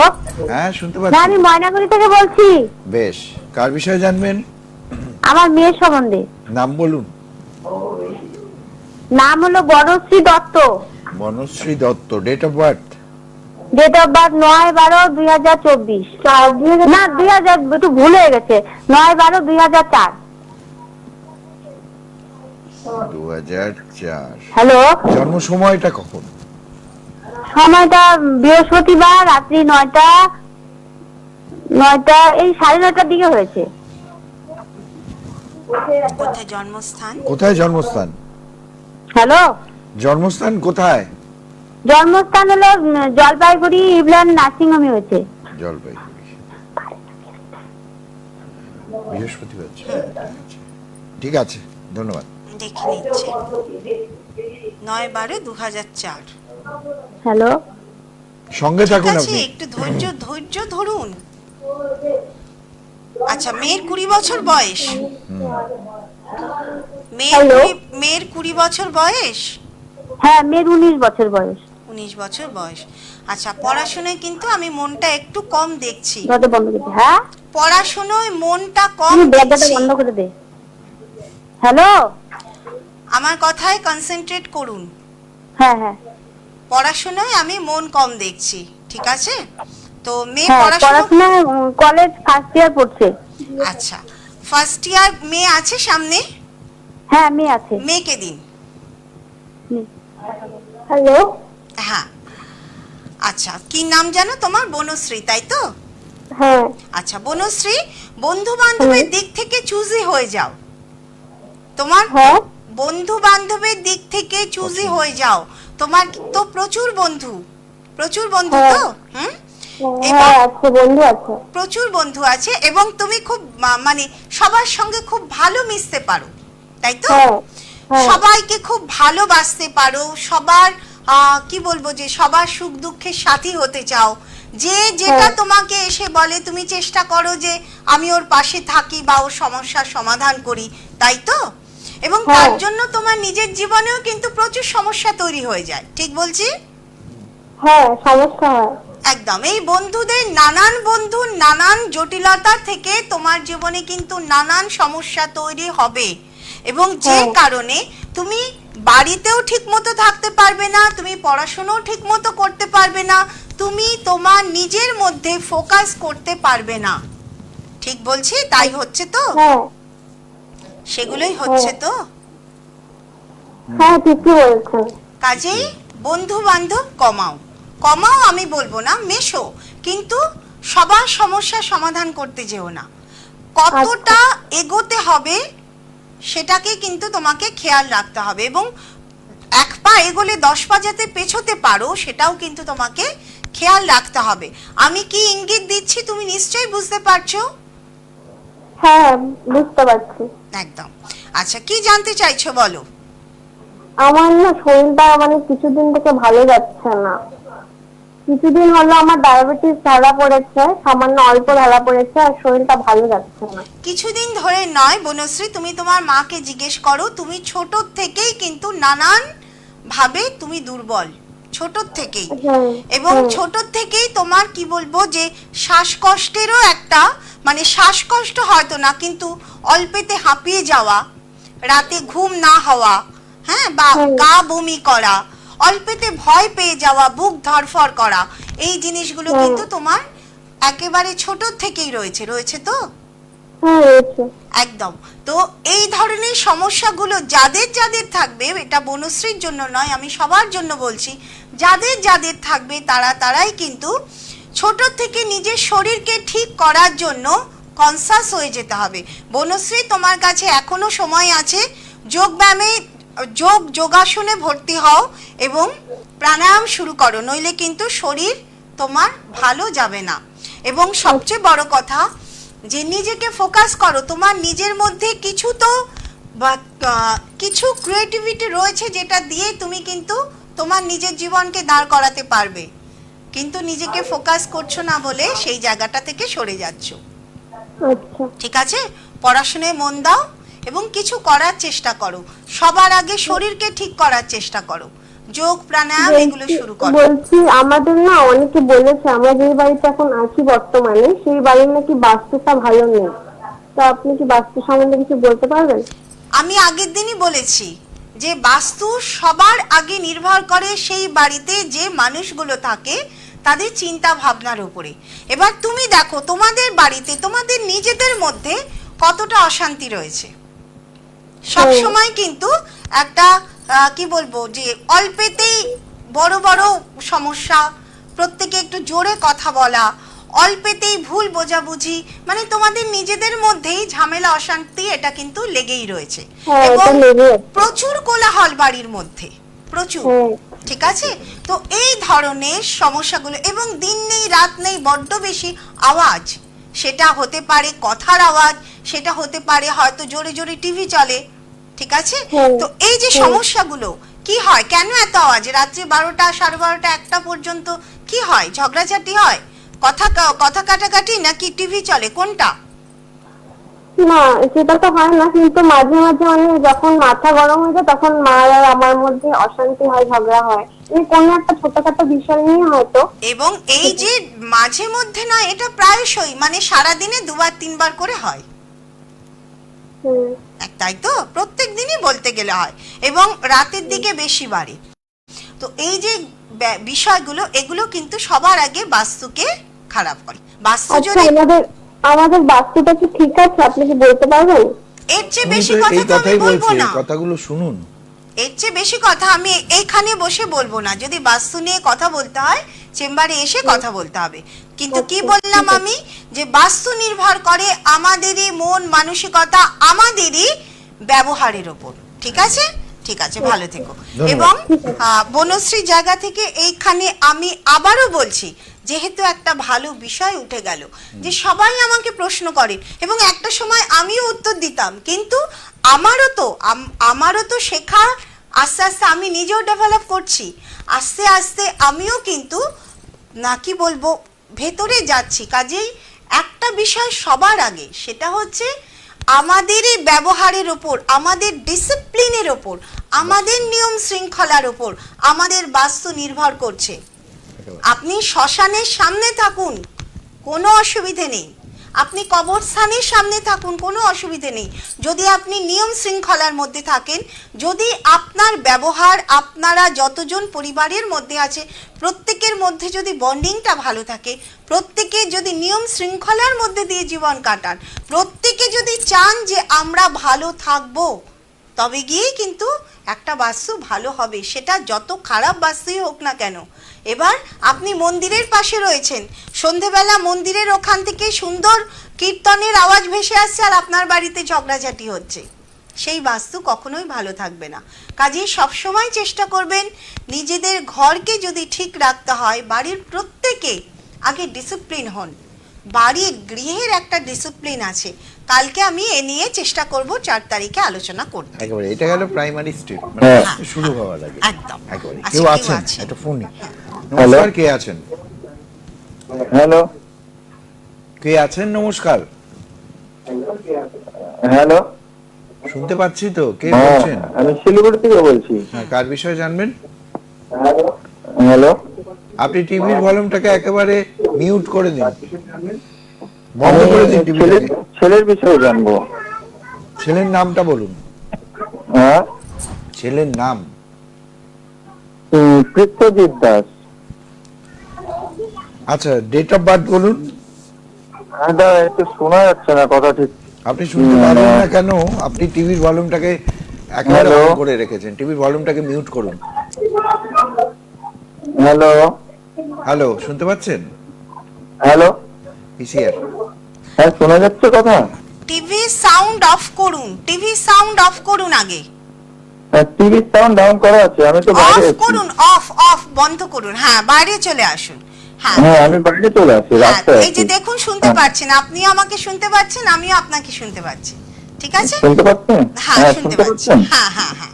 হ্যাঁ, শুনতে না পাচ্ছি। আমি ময়নাগুড়ি থেকে বলছি। বেশ, কার বিষয়ে জানবেন? আমার মেয়ের সম্বন্ধে। নাম বলুন। নাম হলো Banashree Dutta. Banashree Dutta. Date of birth? Date of birth 9/12/2024। না 2000, একটু ভুল হয়ে গেছে, 9/12/2004। 2004। হ্যালো, জন্ম সময়টা কখন? সময়টা বৃহস্পতিবার রাত্রি 9টা এই 9:30টার দিকে হয়েছে। কোথায় জন্মস্থান? কোথায় জন্মস্থান? হ্যালো, জন্মস্থান কোথায়? জন্মস্থান হলো জলপাইগুড়ি ইভলান নার্সিং হোমে হয়েছে। জলপাইগুড়ি। বৃহস্পতিবার। ঠিক আছে, ধন্যবাদ। দেখে নিচ্ছে 9/12/2004। সঙ্গে ঠিক থাকুন আছে, আপনি। একটু ধৈর্য ধরুন। আচ্ছা, মেয়ের 20 বছর বয়স। মেয়ের 20 বছর বয়স। হ্যাঁ, মেয়ের 19 বছর বয়স। 19 বছর বয়স। আচ্ছা, পড়াশোনায় কিন্তু আমি মনটা একটু কম দেখছি। দরজা বন্ধ করে দে। হ্যাঁ, পড়াশোনায় মনটা কম তুমি দরজাটা দেখছি। বন্ধ করে দে। হ্যালো, আমার কথায় কনসেন্ট্রেট করুন। হ্যাঁ হ্যাঁ পড়াশোনায় আমি মন কম দেখছি, ঠিক আছে? তো মেয়ে হ্যাঁ, পড়াশোনা, পড়াশোনা কলেজ ফার্স্ট ইয়ার পড়ছে। আচ্ছা ফার্স্ট ইয়ার মেয়ে আছে সামনে, হ্যাঁ মেয়ে আছে। মেয়েকে দিন। হ্যালো, হ্যাঁ, আচ্ছা কি নাম জানো তোমার? বনশ্রী, তাই তো? হ্যাঁ আচ্ছা বনশ্রী, বন্ধু বান্ধবের দিক থেকে চুজি হয়ে যাও। তোমার হ্যাঁ বন্ধু বান্ধবের দিক থেকে চুজি হয়ে যাও। তোমার তো প্রচুর বন্ধু তো, হুম? হ্যাঁ আছে, বন্ধু আছে। প্রচুর বন্ধু আছে এবং তুমি খুব মানে সবার সঙ্গে খুব ভালো মিশতে পারো, তাই তো? হ্যাঁ, হ্যাঁ। সবাইকে খুব ভালোবাসতে পারো, সবার কি বলবো যে সবার সুখ দুঃখের সাথী হতে চাও। যে যেটা তোমাকে এসে বলে তুমি চেষ্টা করো যে আমি ওর পাশে থাকি বা ওর সমস্যার সমাধান করি, তাই তো? এবং তার জন্য তোমার নিজের জীবনেও কিন্তু প্রচুর সমস্যা তৈরি হয়ে যায়, ঠিক বলছি? হ্যাঁ, সমস্যা হয় একদম। এই বন্ধুদের নানান বন্ধু নানান জটিলতা থেকে তোমার জীবনে কিন্তু নানান সমস্যা তৈরি হবে, এবং যে কারণে তুমি বাড়িতেও ঠিক মতো থাকতে পারবে না, তুমি পড়াশোনাও ঠিক মতো করতে পারবে না, তুমি তোমার নিজের মধ্যে ফোকাস করতে পারবে না, ঠিক বলছি? তাই হচ্ছে তো? হ্যাঁ সেগুলোই হচ্ছে তো? হ্যাঁ ঠিকই বলছো। কাজেই বন্ধু বান্ধব কমাও, আমি বলবো না, মেশো, কিন্তু সবার সমস্যা সমাধান করতে যেও না। কতটা এগোতে হবে সেটাকে কিন্তু তোমাকে খেয়াল রাখতে হবে, এবং এক পা এগোলে 10 পা যাতে পেছোতে পারো সেটাও কিন্তু তোমাকে খেয়াল রাখতে হবে। আমি কি ইঙ্গিত দিচ্ছি তুমি নিশ্চয়ই বুঝতে পারছো? হ্যাঁ, বুঝতে পারছি। একদম। আচ্ছা, কি জানতে চাইছো বলো? আমার না শরীরটা মানে কিছুদিন থেকে ভালো যাচ্ছে না। কিছুদিন হলো আমার ডায়াবেটিস ধরা পড়েছে, সামান্য অল্প ধরা পড়েছে, আর শরীরটা ভালো যাচ্ছে না। কিছুদিন ধরে নয় বনশ্রী, তুমি তোমার মাকে জিজ্ঞেস করো। তুমি ছোট থেকেই কিন্তু নানান ভাবে তুমি দুর্বল, ছোট থেকেই। এবং ছোট থেকেই তোমার কি বলবো যে শ্বাসকষ্টেরও একটা মানে শ্বাসকষ্ট হয়তো না, কিন্তু অল্পেতে হাঁপিয়ে যাওয়া, রাতে ঘুম না হওয়া, হ্যাঁ, বা গা বমি করা, অল্পেতে ভয় পেয়ে যাওয়া, বুক ধড়ফড় করা, এই জিনিসগুলো কিন্তু তোমার একেবারে ছোট থেকেই রয়েছে তো? একদম। তো এই ধরনের সমস্যাগুলো যাদের যাদের থাকবে, এটা বনশ্রীর জন্য নয়, আমি সবার জন্য বলছি, যাদের যাদের থাকবে তারাই কিন্তু ছোট থেকে নিজের শরীরকে ঠিক করার জন্য কনসাস হয়ে যেতে হবে। বনশ্রী, তোমার কাছে এখনো সময় আছে। যোগব্যায়ামে যোগাসনে ভর্তি হও এবং প্রাণায়াম শুরু করো, নইলে কিন্তু শরীর তোমার ভালো যাবে না। এবং সবচেয়ে বড় কথা যে নিজেকে ফোকাস করো। তোমার নিজের মধ্যে কিছু ক্রিয়েটিভিটি রয়েছে যেটা দিয়ে তুমি কিন্তু তোমার নিজের জীবনকে দাঁড় করাতে পারবে, কিন্তু নিজেকে ফোকাস করছো না বলে সেই জায়গাটা থেকে সরে যাচ্ছ। ঠিক আছে, পড়াশোনায় মন দাও এবং কিছু করার চেষ্টা করো। সবার আগে শরীরকে ঠিক করার চেষ্টা করো, যোগ প্রাণায়াম এগুলো শুরু করো। বলছি, আমাদের না অনেকে বলেছে, আমরা যে বাড়িতে এখন আছি বর্তমানে, সেই বাড়ির নাকি বাস্তুটা ভালো নেই। তো আপনি কি বাস্তু সম্বন্ধে কিছু বলতে পারবেন? আমি আগের দিনই বলেছি যে বাস্তু সবার আগে নির্ভর করে সেই বাড়িতে যে মানুষগুলো থাকে তাদের চিন্তা ভাবনার উপরে। এবার তুমি দেখো তোমাদের বাড়িতে তোমাদের নিজেদের মধ্যে কতটা অশান্তি রয়েছে। সব সময় কিন্তু একটা কি বলবো যে অল্পেতেই বড় বড় সমস্যা, প্রত্যেকে একটু জোরে কথা বলা, অল্পেতেই ভুল বোঝাবুঝি, মানে তোমাদের নিজেদের মধ্যেই ঝামেলা অশান্তি এটা কিন্তু লেগেই রয়েছে। এবং প্রচুর কোলাহল বাড়ির মধ্যে, প্রচুর। ঠিক আছে, তো এই ধরনের সমস্যাগুলো, এবং দিন নেই রাত নেই বড্ড বেশি আওয়াজ, সেটা হতে পারে কথার আওয়াজ, সেটা হতে পারে হয়তো জোরে জোরে টিভি চলে। ঠিক আছে, তো এই যে সমস্যাগুলো কি হয়, কেন এত আওয়াজ, রাত্রি 12টা 12:30 1টা পর্যন্ত কি হয়, ঝগড়াঝাটি হয়, কথা কাটাকাটি, নাকি টিভি চলে, কোনটা? না, সেটা তো হয় না, কিন্তু মাঝে মাঝে মানে যখন মাথা গরম হয়ে যায় তখন মা আর আমার মধ্যে অশান্তি হয়, ঝগড়া হয়, কোনো একটা ছোটখাটো বিষয় নিয়ে হয়তো। এবং এই যে মাঝে মধ্যে নয়, এটা প্রায়শই, মানে সারাদিনে 2বার 3বার করে হয়। তাই তো, প্রত্যেক দিনই বলতে গেলে হয়, এবং রাতের দিকে বেশি বাড়ে। তো এই যে বিষয়গুলো, এগুলো কিন্তু সবার আগে বাস্তুকে খারাপ করে। বাস্তু যদি আমাদের বাস্তুটা কি ঠিক আছে, আপনি কি বলতে পারবেন? এর চেয়ে বেশি কথা তো আমি বলবো না, কথাগুলো শুনুন। এর চেয়ে বেশি কথা আমি এইখানে বসে বলবো না। যদি বাস্তু নিয়ে কথা বলতে হয় চেম্বারে এসে কথা বলতে হবে। কিন্তু কি বললাম আমি, যে বাস্তু নির্ভর করে আমাদেরই মন মানসিকতা, আমাদেরই ব্যবহারের উপর। ঠিক আছে, ঠিক আছে, ভালো থেকো। এবং বনশ্রী জায়গা থেকে এইখানে আমি আবারও বলছি, যেহেতু একটা ভালো বিষয় উঠে গেল, যে সবাই আমাকে প্রশ্ন করে, এবং একটা সময় আমিও উত্তর দিতাম, কিন্তু আমারও তো শেখা, আস্তে আস্তে আমি নিজেও ডেভেলপ করছি, আস্তে আস্তে আমিও কিন্তু না কি বলবো ভেতরে যাচ্ছি। কাজেই একটা বিষয় সবার আগে, সেটা হচ্ছে আমাদেরই ব্যবহারের ওপর, আমাদের ডিসিপ্লিনের ওপর, আমাদের নিয়ম শৃঙ্খলার ওপর আমাদের বাস্তু নির্ভর করছে। আপনি শ্মশানের সামনে থাকুন, কোনো অসুবিধে নেই, আপনি কবরস্থানের সামনে থাকুন, কোনো অসুবিধে নেই, যদি আপনি নিয়ম শৃঙ্খলার মধ্যে থাকেন, যদি আপনার ব্যবহার, আপনারা যতজন পরিবারের মধ্যে আছে প্রত্যেকের মধ্যে যদি বন্ডিংটা ভালো থাকে, প্রত্যেকে যদি নিয়ম শৃঙ্খলার মধ্যে দিয়ে জীবন কাটান, প্রত্যেকে যদি চান যে আমরা ভালো থাকবো, তবে গিয়েই কিন্তু একটা বাস্তু ভালো হবে, সেটা যত খারাপ বাস্তুই হোক না কেন। এবার আপনি মন্দিরের পাশে রয়েছেন, সন্ধেবেলা মন্দিরের ওখান থেকে সুন্দর কীর্তনের আওয়াজ ভেসে আসছে, আর আপনার বাড়িতে ঝগড়াঝাটি হচ্ছে, সেই বাস্তু কখনোই ভালো থাকবে না। কাজেই সবসময় চেষ্টা করবেন নিজেদের ঘরকে যদি ঠিক রাখতে হয়, বাড়ির প্রত্যেকে আগে ডিসিপ্লিন হন। বাড়ির গৃহের একটা ডিসিপ্লিন আছে, কালকে আমি এ নিয়ে চেষ্টা করব 4 তারিখে আলোচনা করতে। একেবারে এটা গেল প্রাইমারি স্টেপ, হ্যাঁ। শুরু হওয়ার আগে। একদম। একেবারে আচ্ছা, কেউ কেউ আছেন আছেন। একটা ফোন নমস্কার, কে আছেন? হ্যালো কে আছেন? নমস্কার, হ্যালো, শুনতে পাচ্ছি তো, কে হ্যাঁ বলছেন? আমি শিলিগুড়ি থেকে বলছি। হ্যাঁ, কার বিষয়ে জানবেন? হ্যালো, আপনি টিভির ভলিউমটাকে একেবারে মিউট করে দিন, বন্ধ করে দিন টিভিটাকে। ছেলের বিষয়ে জানবো। ছেলের নামটা বলুন। হ্যাঁ, ছেলের নাম? পৃথ্বজিৎ দাস। আচ্ছা, ডেট অফ বার্থ বলুন। হ্যাঁ দাদা, একটু শোনা যাচ্ছে না কথা ঠিক। আপনি শুনতে পারবেন না কেন? আপনি টিভির ভলিউমটাকে একেবারে Hello? অন করে রেখেছেন, টিভির ভলিউমটাকে মিউট করুন। হ্যালো হ্যালো, শুনতে পাচ্ছেন? হ্যালো, পিসিআর হ্যাঁ শোনা যাচ্ছে কথা? টিভি সাউন্ড অফ করুন, টিভি সাউন্ড অফ করুন আগে। টিভি সাউন্ড ডাউন করা আছে, আমি তো বাইরে অফ আছি। করুন, অফ অফ বন্ধ করুন। হ্যাঁ, বাইরে চলে আসুন। হ্যাঁ, হ্যাঁ আমি বাইরে চলে আসি, হ্যাঁ, রাস্তায় এই যে আছি। দেখুন শুনতে পাচ্ছেন, আপনি আমাকে শুনতে পাচ্ছেন, আমিও আপনাকে শুনতে পাচ্ছি, ঠিক আছে? শুনতে পাচ্ছেন? হ্যাঁ, হ্যাঁ শুনতে শুনতে পাচ্ছি। পাচ্ছেন? হ্যাঁ হ্যাঁ হ্যাঁ।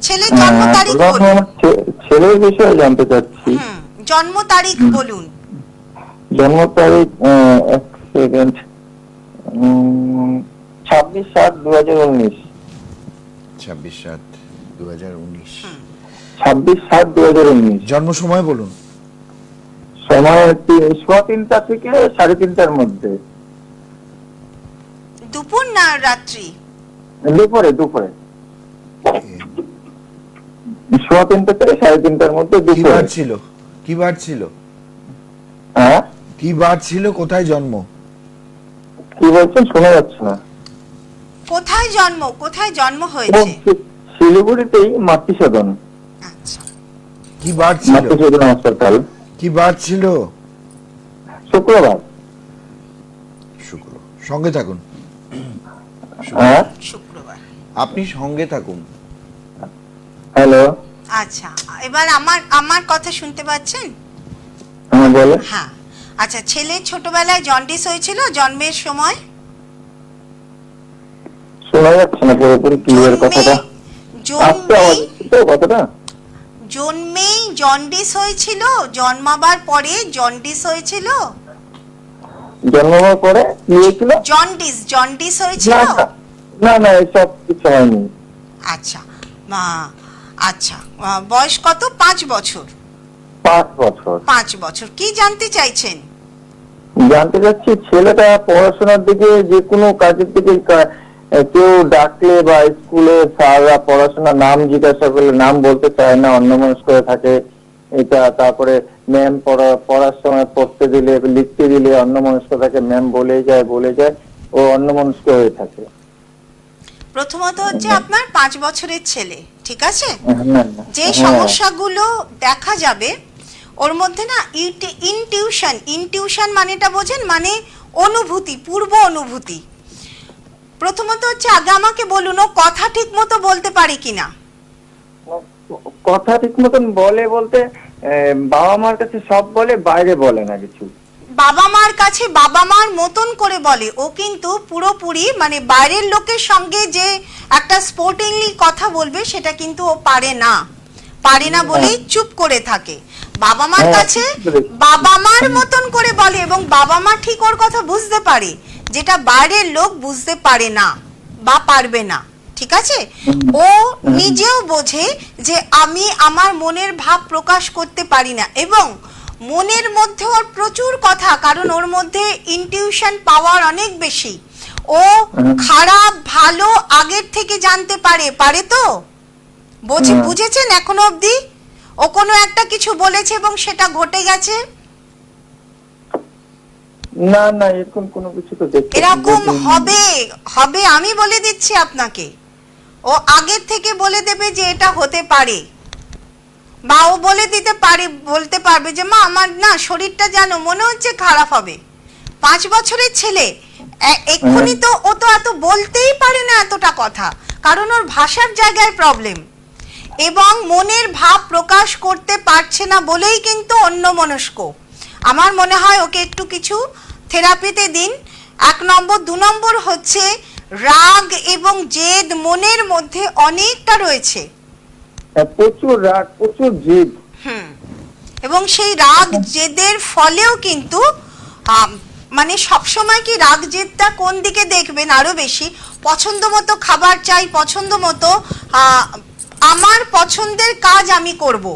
ছেলের জন্ম হ্যাঁ, তারিখ বললাম, বলুন। আমার ছেলের বিষয়ে জানতে চাচ্ছি। জন্ম তারিখ বলুন। জন্ম তারিখ 1 সেকেন্ড, 26/7/2019। 26/7/2019। 26/7/2019। জন্ম সময় বলুন। সময় 3:30 থেকে 3:30টার মধ্যে। দুপুর না রাত্রি? দুপুরে 3:30 থেকে 3:30টার মধ্যে কি দুপুরে। বার ছিল? কি বার ছিল? হ্যাঁ কি বার ছিল? কোথায় জন্ম? কি বলছেন, শোনা যাচ্ছে না। কোথায় জন্ম, কোথায় জন্ম ও, হয়েছে? শিলিগুড়িতেই মাতৃসদন, আচ্ছা, কি বার ছিল? মাতৃসদন হাসপাতাল। কি বার ছিল? শুক্রবার। শুক্র। সঙ্গে থাকুন, হ্যাঁ শুক্রবার। আপনি সঙ্গে থাকুন। হ্যালো, আচ্ছা, এবার আমার কথা শুনতে পাচ্ছেন? হ্যাঁ বলে। হ্যাঁ, আচ্ছা, ছেলের ছোটবেলায় জন্ডিস হয়েছিল জন্মের সময়? শোনা যাচ্ছে না পুরোপুরি ক্লিয়ার কথাটা। আস্তে আওয়াজ হচ্ছে তো কথাটা। জন্মেই জন্ডিস হয়েছিল? জন্মাবার পরে জন্ডিস হয়েছিল? জন্মাবার পরে কি হয়েছিল? জন্ডিস হয়েছিল? না না, এসব কিছু হয়নি। আচ্ছা, আচ্ছা, বয়স কত? 5 বছর। 5 বছর। 5 বছর। কি জানতে চাইছেন? জানতে চাচ্ছি ছেলেটা পড়াশোনার দিকে, যে কোনো কাজের দিকে কেউ ডাকলে বা স্কুলে স্যাররা পড়াশোনার নাম জিজ্ঞাসা করলে নাম বলতে চায় না, অন্যমনস্ক হয়ে থাকে এটা। তারপরে ম্যাম পড়ার সময় পড়তে দিলে লিখতে দিলে অন্যমনস্ক থাকে, ম্যাম বলে যায় ও অন্যমনস্ক হয়ে থাকে। প্রথমত হচ্ছে আপনার 5 বছরের ছেলে, ঠিক আছে? হ্যাঁ, যে হ্যাঁ। সমস্যাগুলো দেখা যাবে ওর মধ্যে না, ইনটিউশন মানেটা বোঝেন? মানে অনুভূতি, পূর্ব অনুভূতি। প্রথমত হচ্ছে আগে আমাকে বলুন, ও কথা ঠিক মতো বলতে পারে কিনা? কথা ঠিক মতন বলে বলতে বাবা মার কাছে সব বলে, বাইরে বলে না কিছু। বাবা মার কাছে বাবা মার মতন করে বলে, ও কিন্তু পুরোপুরি মানে বাইরের লোকের সঙ্গে যে একটা স্পোর্টিংলি কথা বলবে সেটা কিন্তু ও পারে না বলেই চুপ করে থাকে। বাবা মার কাছে বাবা মার মতন করে বলে এবং বাবা মা ঠিক ওর কথা বুঝতে পারে, যেটা বাইরের লোক বুঝতে পারে না বা পারবে না, ঠিক আছে? ও নিজেও বোঝে যে আমি আমার মনের ভাব প্রকাশ করতে পারি না, এবং মনের মধ্যে ওর প্রচুর কথা, কারণ ওর মধ্যে ইনটিউশন পাওয়ার অনেক বেশি। ও খারাপ ভালো আগের থেকে জানতে পারে তো? বুঝেছেন এখনো অবধি? ও কোনো একটা কিছু বলেছে এবং সেটা ঘটে গেছে? না না, এরকম কোনো কিছু তো দেখতে এরকম হবে আমি বলে দিচ্ছি আপনাকে। ও আগের থেকে বলে দেবে যে এটা হতে পারে, বা ও বলতে পারবে যে মা আমার না শরীরটা জানো মনে হচ্ছে খারাপ হবে। 5 বছরের ছেলে এক্ষুনি তো ও তো এত বলতেই পারে না এতটা কথা, কারণ ওর ভাষার জায়গায় প্রবলেম এবং মনের ভাব প্রকাশ করতে পারছে না বলেই কিন্তু অন্যমনস্ক। আমার মনে হয় ওকে একটু কিছু থেরাপিতে দিন। 1 নম্বর। 2 নম্বর হচ্ছে রাগ এবং জেদ মনের মধ্যে অনেকটা রয়েছে, প্রচুর রাগ, প্রচুর জেদ। এবং সেই রাগ জেদের ফলেও কিন্তু মানে সবসময় কি রাগ জেদটা কোন দিকে দেখবেন আরো বেশি, পছন্দ মতো খাবার চাই, পছন্দ মতো আমার পছন্দের কাজ আমি করব।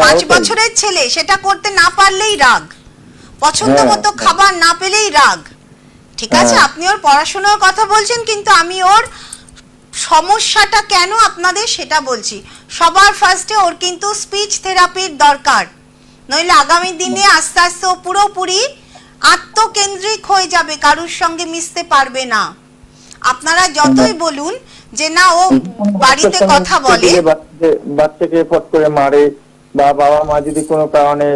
5 বছরের ছেলে সেটা করতে না পারলেই রাগ, পছন্দ মতো খাবার না পেলেই রাগ। ঠিক আছে, আপনি ওর পড়াশোনার কথা বলছেন, কিন্তু আমি ওর সমস্যাটা কেন আপনাদের সেটা বলছি। সবার ফার্স্টে ওর কিন্তু স্পিচ থেরাপির দরকার, নইলে আগামী দিনে আস্তে আস্তে ও পুরোপুরি আত্মকেন্দ্রিক হয়ে যাবে, কারোর সঙ্গে মিশতে পারবে না। আপনারা যতই বলুন যে না ও বাড়িতে কথা বলে, বাচ্চাকে ফট করে মারে বা বাবা মা যদি কোনো কারণে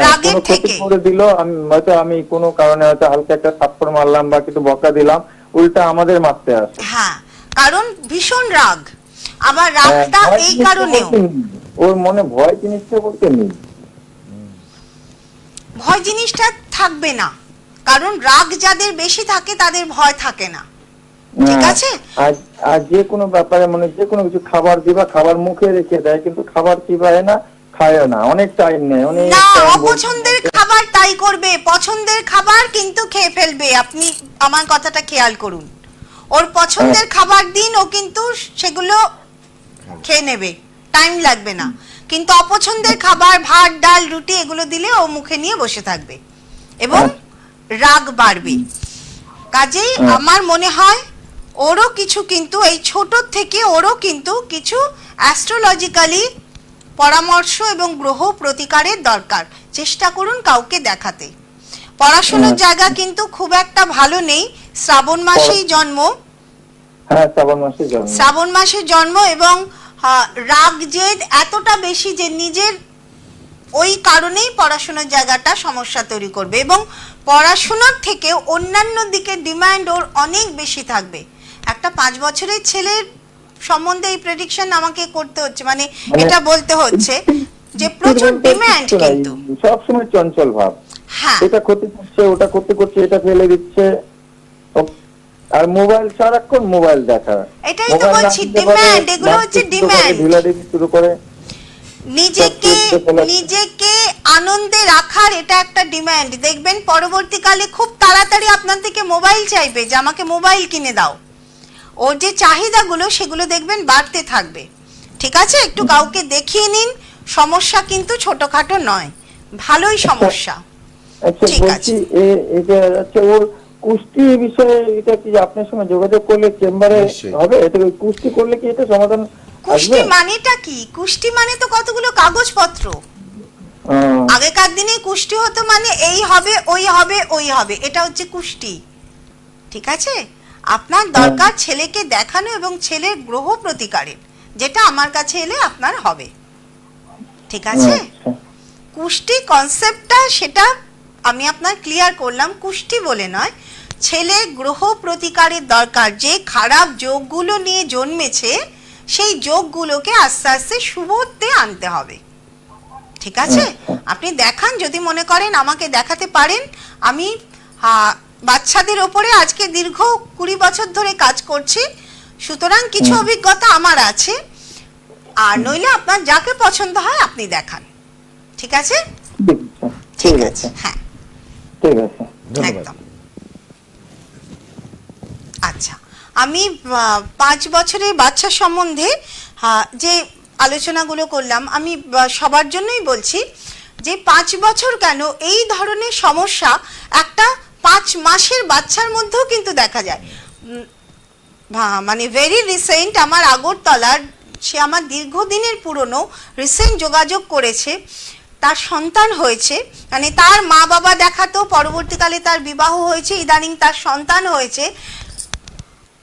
রাগের থেকে করে দিল, আমি কোনো কারণে হয়তো হালকা একটা থাপ্পড় মারলাম বা কিছু বকা দিলাম, উল্টা আমাদের মারতে আসে। হ্যাঁ, কারণ ভীষণ রাগ। আবার রাগটা এই কারণেও ওর মনে ভয় জিনিসটা বলতে নেই, ভয় জিনিসটা থাকবে না, কারণ রাগ যাদের বেশি থাকে তাদের ভয় থাকে না। ঠিক আছে, আর যে কোনো ব্যাপারে মানে যে কোনো কিছু খাবার দিবা, খাবার মুখে রেখে দেয় কিন্তু খাবার চিবায় না, খায়ও না, অনেক টাইম নেয়, অনেক না অপছন্দের খাবার তাই করবে, পছন্দের খাবার কিন্তু খেয়ে ফেলবে। আপনি আমার কথাটা খেয়াল করুন, ওর পছন্দের খাবার দিন, ও কিন্তু সেগুলো খেয়ে নেবে, টাইম লাগবে না। কিন্তু অপছন্দের খাবার ভাত ডাল রুটি এগুলো দিলে ও মুখে নিয়ে বসে থাকবে এবং রাগ বাড়বে। কাজেই আমার মনে হয় ওরও কিছু কিন্তু এই ছোট থেকে ওরও কিন্তু কিছু অ্যাস্ট্রোলজিক্যালি পরামর্শ এবং গ্রহ প্রতিকারের দরকার। চেষ্টা করুন কাউকে দেখাতে। পড়াশোনার জায়গা কিন্তু খুব একটা ভালো নেই। শ্রাবণ মাসেই জন্ম, শ্রাবণ মাসে জন্ম এবং রাগ জেদ এতটা বেশি যে নিজের ওই কারণেই পড়াশোনার জায়গাটা সমস্যা তৈরি করবে এবং পড়াশোনার থেকে অন্যান্য দিকে ডিমান্ড ওর অনেক বেশি থাকবে। একটা 5 বছরের ছেলের সম্বন্ধে এই প্রেডিকশন আমাকে করতে হচ্ছে, মানে এটা বলতে হচ্ছে যে প্রচুর ডিমান্ড, কিন্তু সব সময় চঞ্চল ভাব। হ্যাঁ, এটা করতে করছে, ওটা করতে করছে, এটা ফেলে দিচ্ছে, আর মোবাইল, সারাক্ষণ মোবাইল দেখা। এটাই তো বলছি, ডিমান্ড, এগুলো হচ্ছে ডিমান্ড। ঢিলাঢিলি শুরু করে নিজেকে আনন্দে রাখার এটা একটা ডিমান্ড। দেখবেন পরবর্তীকালে খুব তাড়াতাড়ি আপনার থেকে মোবাইল চাইবে যে আমাকে মোবাইল কিনে দাও। ওর যে চাহিদাগুলো সেগুলো দেখবেন বাড়তে থাকবে। ঠিক আছে, একটু কাউকে দেখিয়ে নিন, সমস্যা কিন্তু ছোটখাটো নয়, ভালোই সমস্যা। ঠিক আছে, ওর কুষ্টি বিষয়ে এটা কি আপনার সঙ্গে যোগাযোগ করলে চেম্বারে হবে? এটা কুষ্টি করলে কি এটা সমাধান? কুষ্টি মানেটা কি? কুষ্টি মানে তো কতগুলো কাগজপত্র। আগেকার দিনে কুষ্টি হতো মানে এই হবে, ওই হবে, ওই হবে, এটা হচ্ছে কুষ্টি। ঠিক আছে, আপনার দরকার ছেলেকে দেখানো এবং ছেলের গ্রহ প্রতিকারের, যেটা আমার কাছে এলে আপনার হবে। ঠিক আছে, কুষ্টি কনসেপ্টটা সেটা আমি আপনার ক্লিয়ার করলাম, কুষ্টি বলে নয়, ছেলের গ্রহ প্রতিকারের দরকার। যে খারাপ যোগগুলো নিয়ে জন্মেছে সেই যোগগুলোকে আস্তে আস্তে শুভতে আনতে হবে। ঠিক আছে, আপনি দেখান, যদি মনে করেন আমাকে দেখাতে পারেন। আমি বাচ্চাদের ওপরে আজকে দীর্ঘ 20 বছর ধরে কাজ করছি, সুতরাং কিছু অভিজ্ঞতা আমার আছে। আর নইলে আপনার যাকে পছন্দ হয় আপনি দেখান। ঠিক আছে, ঠিক আছে, হ্যাঁ ঠিক আছে, একদম। আচ্ছা, আমি 5 বছরের বাচ্চা সম্বন্ধে যে আলোচনাগুলো করলাম, আমি সবার জন্যই বলছি যে 5 বছর কেন, এই ধরনের সমস্যা একটা 5 মাসের বাচ্চার মধ্যেও কিন্তু দেখা যায়। মানে ভেরি রিসেন্ট আমার আগরতলার, সে আমার দীর্ঘদিনের পুরনো, রিসেন্ট যোগাযোগ করেছে, তার সন্তান হয়েছে, মানে তার মা বাবা দেখাতো, পরবর্তীকালে তার বিবাহ হয়েছে, ইদানিং তার সন্তান হয়েছে।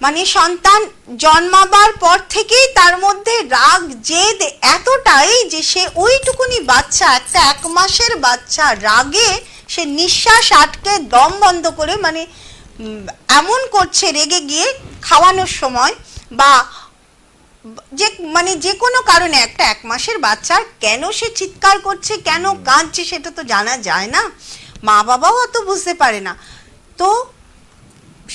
মানে সন্তান জন্মাবার পর থেকেই তার মধ্যে রাগ জেদ এতটাই যে সে ওইটুকুনি বাচ্চা, একটা 1 মাসের বাচ্চা, রাগে সে নিঃশ্বাস আটকে দম বন্ধ করে, মানে এমন করছে রেগে গিয়ে খাওয়ানোর সময় বা যে মানে যে কোনো কারণে একটা 1 মাসের বাচ্চার কেন সে চিৎকার করছে, কেন কাঁদছে, সেটা তো জানা যায় না, মা বাবাও অত বুঝতে পারে না। তো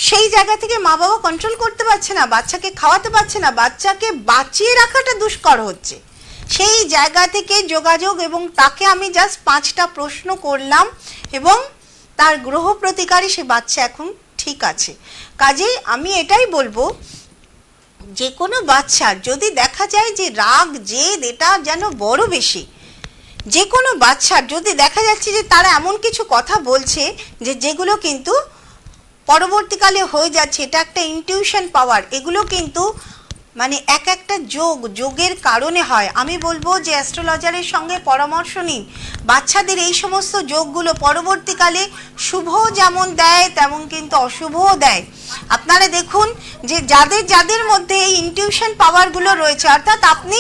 সেই জায়গা থেকে মা বাবা কন্ট্রোল করতে পারছে না, বাচ্চাকে খাওয়াতে পারছে না, বাচ্চাকে বাঁচিয়ে রাখাটা দুষ্কর হচ্ছে। সেই জায়গা থেকে যোগাযোগ, এবং তাকে আমি জাস্ট 5টা প্রশ্ন করলাম এবং তার গ্রহ প্রতিকারে সে বাচ্চা এখন ঠিক আছে। কাজেই আমি এটাই বলবো, যে কোনো বাচ্চার যদি দেখা যায় যে রাগ জেদ এটা যেন বড় বেশি, যে কোনো বাচ্চার যদি দেখা যাচ্ছে যে তারা এমন কিছু কথা বলছে যেগুলো কিন্তু পরবর্তীকালে হয়ে যাচ্ছে, এটা একটা ইনটিউশন পাওয়ার, এগুলো কিন্তু মানে একটা যোগের কারণে হয়। আমি বলবো যে অ্যাস্ট্রোলজারের সঙ্গে পরামর্শ নিন। বাচ্চাদের এই সমস্ত যোগগুলো পরবর্তীকালে শুভ যেমন দেয় তেমন কিন্তু অশুভও দেয়। আপনারা দেখুন যে যাদের মধ্যে এই ইনটিউশন পাওয়ারগুলো রয়েছে, অর্থাৎ আপনি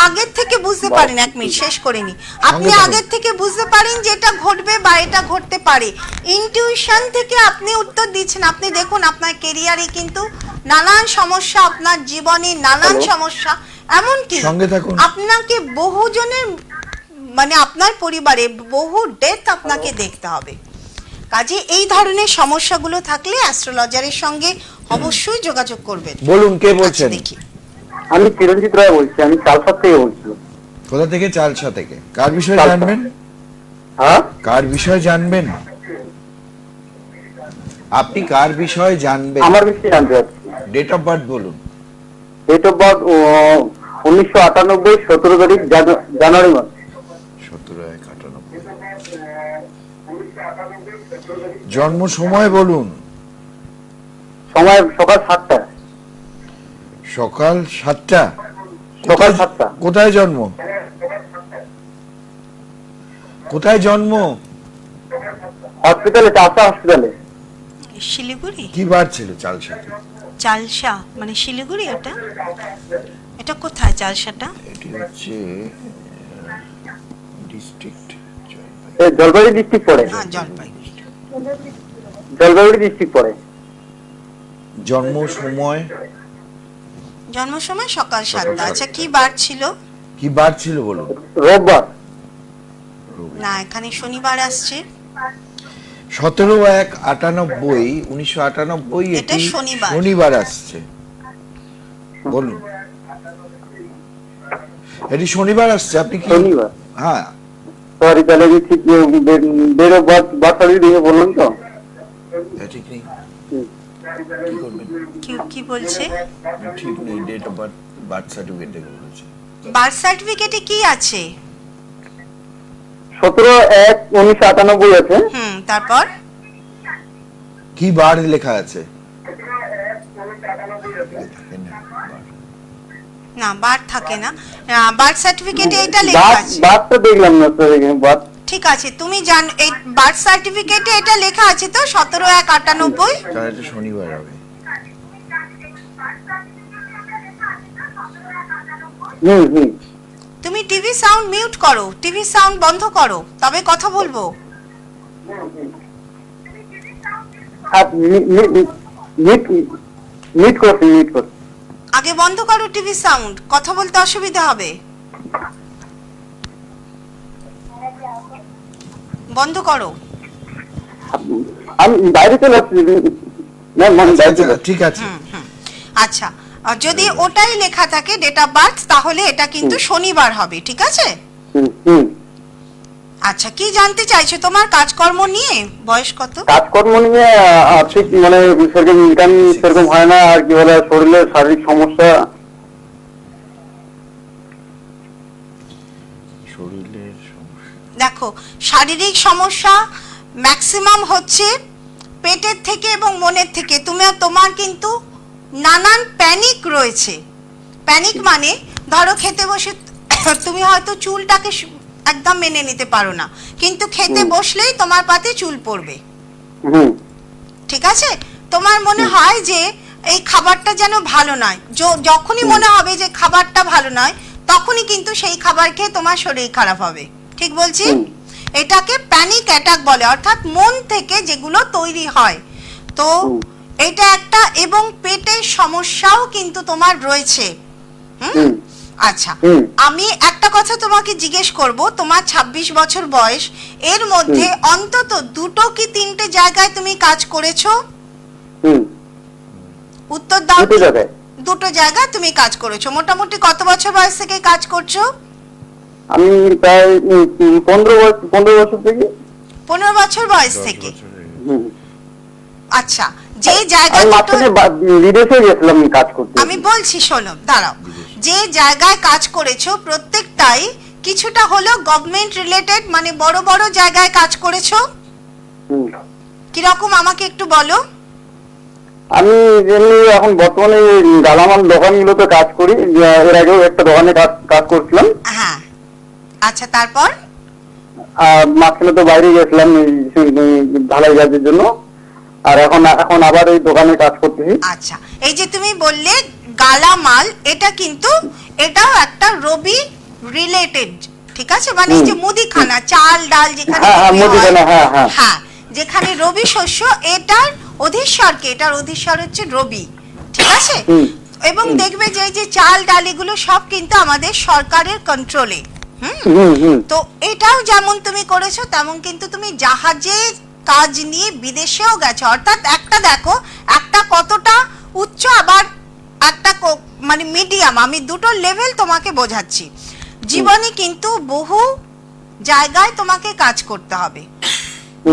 আগের থেকে বুঝতে পারেন, 1 মিনিট শেষ করে নি, আপনি আগের থেকে বুঝতে পারেন যে এটা ঘটবে বা এটা ঘটতে পারে, ইনটিউশন থেকে আপনি উত্তর দিচ্ছেন। আপনি দেখুন আপনার কেরিয়ারে কিন্তু নানান সমস্যা, আপনার জীবনে নানান সমস্যা, এমনকি আপনাকে বহুজনের মানে আপনার পরিবারে বহু ডেথ আপনাকে দেখতে হবে। কাজে এই ধরনের সমস্যাগুলো থাকলে অ্যাস্ট্রোলজারের সঙ্গে অবশ্যই যোগাযোগ করবেন। বলুন কে বলছেন? দেখি, আমি চিরঞ্জিত রায় বলছি, আমি চালসা থেকে বলছি। কোথা থেকে? চালসা থেকে। কার বিষয়ে চালসা। জানবেন? হ্যাঁ, কার বিষয়ে জানবেন আপনি? কার বিষয়ে জানবেন? আমার বিষয়ে জানতে চাচ্ছি। ডেট অফ বার্থ বলুন। ডেট অফ বার্থ 1998, 17 তারিখ জানুয়ারি মাস। 17/1/98। জন্ম সময় বলুন। সময় সকাল 7টা। সকাল 7টা? সকাল 7টা। কোথায় জন্ম? কোথায় জন্ম? হসপিটালে, চালসা হসপিটালে। শিলিগুড়ি? কি বার ছিল চালসাতে? চালসা মানে শিলিগুড়ি? এটা কোথায় চালসাটা? এটি হচ্ছে ডিস্ট্রিক্ট জলপাইগুড়ি ডিস্ট্রিক্ট পড়ে। হ্যাঁ, জলপাইগুড়ি। জলপাইগুড়ি ডিস্ট্রিক্ট পড়ে। জন্ম সময়? জন্ম সময় সকাল 7টা। আচ্ছা, কি বার ছিল? কি বার ছিল বলুন। রোববার। না, এখানে শনিবার আসছে। 17/1/98, 1998 এটা এটি শনিবার। শনিবার আসছে। বলুন, এটি শনিবার আসছে। আপনি কি? শনিবার। হ্যাঁ, সরি, তাহলে আমি ঠিক ডেট অফ বার্থ সার্টিফিকেট বললাম তো। ঠিক নেই। হুম। কি করবেন? কি বলছে? ঠিক নেই, ডেট অফ বার্থ সার্টিফিকেট দেখে বলেছে। বার্থ সার্টিফিকেটে কি আছে? 17/1/1998 আছে। তারপর কি বার লেখা আছে? না, বার থাকে না। বার্থ সার্টিফিকেটে এটা লেখা আছে। বার্থটা দেখলাম না স্যার, এখানে বার্থ। ঠিক আছে, তুমি জান এই বার্থ সার্টিফিকেটে এটা লেখা আছে তো 17/1/98। তাহলে এটা শনিবার হবে। হুম। তুমি টিভি সাউন্ড মিউট করো, টিভি সাউন্ড বন্ধ করো, তবে কথা বলবো। মিট করছি। আগে বন্ধ করো টিভি সাউন্ড, কথা বলতে অসুবিধা হবে। বন্ধ করো। আমি বাইরে চলে আসছি। ঠিক আছে। আচ্ছা, যদি ওটাই লেখা থাকে ডেট অফ বার্থ, তাহলে এটা কিন্তু শনিবার হবে। ঠিক আছে? আচ্ছা, কি জানতে চাইছো তোমার কাজকর্ম নিয়ে? বয়স কত? কাজকর্ম নিয়ে আর্থিক মানে সেরকম ইনকাম সেরকম হয় না, আর কি বলে শরীরের শারীরিক সমস্যা। দেখো, শারীরিক সমস্যা ম্যাক্সিমাম হচ্ছে পেটের থেকে এবং মনের থেকে। তোমার কিন্তু নানান প্যানিক রয়েছে। প্যানিক মানে ধরো খেতে বসে তুমি হয়তো চুলটাকে একদম মেনে নিতে পারো না, কিন্তু খেতে বসলেই তোমার পাতে চুল পড়বে। ঠিক আছে? তোমার মনে হয় যে এই খাবারটা যেন ভালো নয়, যখনই মনে হবে যে খাবারটা ভালো নয়, তখনই কিন্তু সেই খাবার খেয়ে তোমার শরীর খারাপ হবে। ঠিক বলছি? এটাকে প্যানিক অ্যাটাক বলে, অর্থাৎ মন থেকে যেগুলো তৈরি হয়। তো এটা একটা, এবং পেটের সমস্যাও কিন্তু তোমার রয়েছে। হুম। আচ্ছা, আমি একটা কথা তোমাকে জিজ্ঞেস করব, তোমার 26 বছর বয়স, এর মধ্যে অন্তত 2 কি 3টে জায়গায় তুমি কাজ করেছো? হুম। উত্তর দাও। 2 জায়গায়। 2 জায়গায় তুমি কাজ করেছো। মোটামুটি কত বছর বয়স থেকে কাজ করছো? আমি প্রায় 15 বছর থেকে। 15 বছর বয়স থেকে। হুম। আচ্ছা, যে জায়গা আমি দুটো মাঝখানে বিদেশে গেছিলাম কাজ করতে। আমি বলছি, শোনো, দাঁড়াও। যে জায়গায় কাজ করেছো প্রত্যেকটাই কিছুটা হলো গভর্নমেন্ট রিলেটেড, মানে বড় বড় জায়গায় কাজ করেছো। হুম। কিরকম আমাকে একটু বলো। আমি যেমনি এখন বর্তমানে গালামাল দোকানগুলোতে কাজ করি, এর আগেও একটা দোকানে কাজ করছিলাম। হ্যাঁ, আচ্ছা, তারপর? আর মাঝখানে তো বাইরে গেছিলাম এই ঢালাই কাজের জন্য, আর এখন আবার এই দোকানে কাজ করতেছি। আচ্ছা, এই যে তুমি বললে গালামাল, এটা কিন্তু এটাও একটা রবি রিলেটেড, ঠিক আছে? মানে এই যে মুদিখানা, চাল ডাল যেখানে হ্যাঁ, বিক্রি হয়, মুদিখানা, হ্যাঁ। হ্যাঁ, যেখানে রবি শস্য, এটার অধীশ্বর হচ্ছে রবি, ঠিক আছে? এবং দেখবে যে এই যে চাল ডাল এগুলো সব কিন্তু আমাদের সরকারের কন্ট্রোলে। তো এটাও যেমন তুমি করেছো, তেমন কিন্তু তুমি জাহাজে কাজ নিয়ে বিদেশেও গেছো। অর্থাৎ একটা দেখো, একটা কতটা উচ্চ, আবার একটা মানে মিডিয়াম। আমি 2টো লেভেল তোমাকে বোঝাচ্ছি। জীবনে কিন্তু বহু জায়গায় তোমাকে কাজ করতে হবে,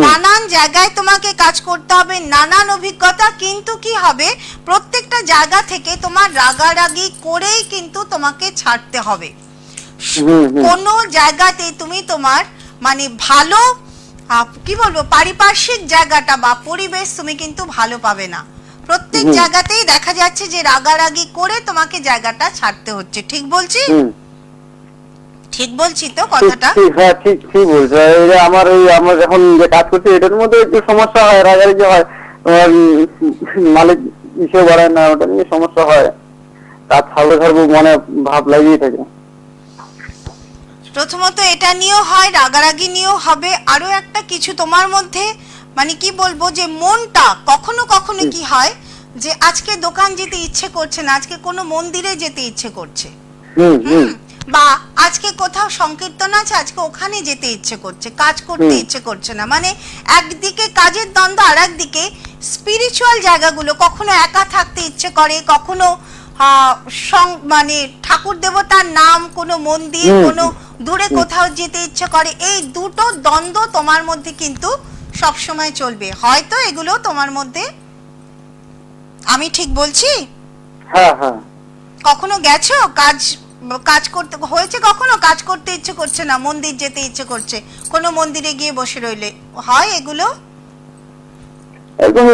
নানান জায়গায় তোমাকে কাজ করতে হবে, নানান অভিজ্ঞতা। কিন্তু কি হবে, প্রত্যেকটা জায়গা থেকে তোমার রাগারাগি করেই কিন্তু তোমাকে ছাড়তে হবে। কোনো জায়গাতে তুমি তোমার মানে ভালো কি বলবো, পারিপার্শ্বিক জায়গাটা বা পরিবেশ তুমি কিন্তু ভালো পাবে না। প্রত্যেক জায়গাতেই দেখা যাচ্ছে যে রাগারাগি করে তোমাকে জায়গাটা ছাড়তে হচ্ছে। ঠিক বলছি? ঠিক বলছি তো কথাটা? হ্যাঁ, ঠিক বলছো। এই যে আমরা যখন যে কাজ করছি এটার মধ্যে একটু সমস্যা হয়, রাগারাগি হয়, মালিক ইসে বাড়ায় না, ওটা নিয়ে সমস্যা হয়। কাজ ছাড়বো মনে ভাব লাগিয়ে থাকে। প্রথমত এটা নিয়েও হয়, রাগারাগি নিয়েও হবে। আরো একটা কিছু তোমার মধ্যে মানে কি বলবো, যে মনটা কখনো কখনো কি হয় যে আজকে দোকান যেতে ইচ্ছে করছে না, আজকে কোনো মন্দিরে যেতে ইচ্ছে করছে, বা আজকে কোথাও সংকীর্তন আছে, আজকে ওখানে যেতে ইচ্ছে করছে, কাজ করতে ইচ্ছে করছে না। মানে একদিকে কাজের দ্বন্দ্ব, আর একদিকে স্পিরিচুয়াল জায়গাগুলো, কখনো একা থাকতে ইচ্ছে করে, কখনো মানে ঠাকুর দেবতার নাম, কোনো মন্দির, কোনো দূরে কোথাও যেতে ইচ্ছে করে। এই 2টো দ্বন্দ্ব তোমার মধ্যে কিন্তু সব সময় চলবে। হয়তো এগুলো তোমার মধ্যে, আমি ঠিক বলছি? হ্যাঁ। কখনো গেছো কাজ করতে হয়েছে, কখনো কাজ করতে ইচ্ছে করছে না, মন্দির যেতে ইচ্ছে করছে, কোনো মন্দিরে গিয়ে বসে রইলে হয় এগুলো? একদম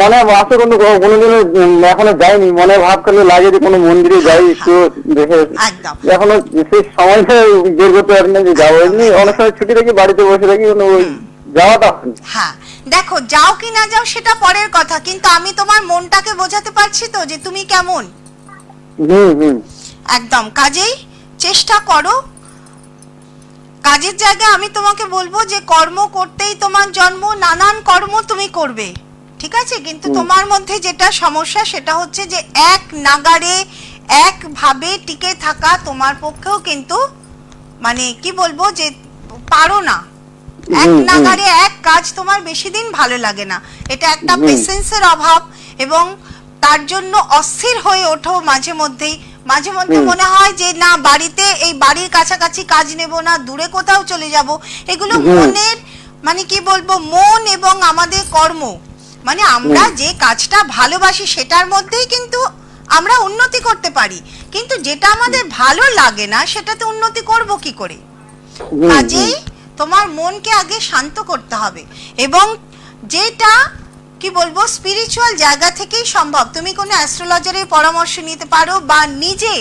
মনে আছে, কোনোদিনও এখনো যাইনি, মনে ভাব করলে লাগে যে কোনো মন্দিরে যাই, একটু দেখে। এখনো সেই সময়টা বের করতে পারি না যে যাবো। এমনি অনেক সময় ছুটি থাকি, বাড়িতে বসে থাকি, ওই যাওয়াটা। হ্যাঁ, দেখো, যাও কি না যাও সেটা পরের কথা, কিন্তু আমি তোমার মনটাকে বোঝাতে পারছি তো যে তুমি কেমন। একদম। কাজেই চেষ্টা করো। কাজের জায়গায় আমি তোমাকে বলবো যে কর্ম করতেই তোমার জন্ম, নানান কর্ম তুমি করবে, ঠিক আছে? কিন্তু তোমার মধ্যে যেটা সমস্যা সেটা হচ্ছে যে এক নাগারে একভাবে টিকে থাকা তোমার পক্ষেও কিন্তু মানে কি বলবো, যে পারো না। এক নাগারে এক কাজ তোমার বেশি দিন ভালো লাগে না। এটা একটা পেশেন্সের অভাব, এবং তার জন্য অস্থির হয়ে ওঠো মাঝে মধ্যে মনে হয় যে না, বাড়িতে এই বাড়ির কাছাকাছি কাজ নেব না, দূরে কোথাও চলে যাব। এগুলো মনের মানে কি বলবো, মন এবং আমাদের কর্ম, মানে আমরা যে কাজটা ভালোবাসি সেটার মধ্যেই কিন্তু আমরা উন্নতি করতে পারি, কিন্তু যেটা আমাদের ভালো লাগে না সেটাতে উন্নতি করব কি করে? কাজেই তোমার মনকে আগে শান্ত করতে হবে, এবং যেটা কি বলবো স্পিরিচুয়াল জায়গা থেকেই সম্ভব। তুমি কোনো অ্যাস্ট্রোলজারের পরামর্শ নিতে পারো, বা নিজে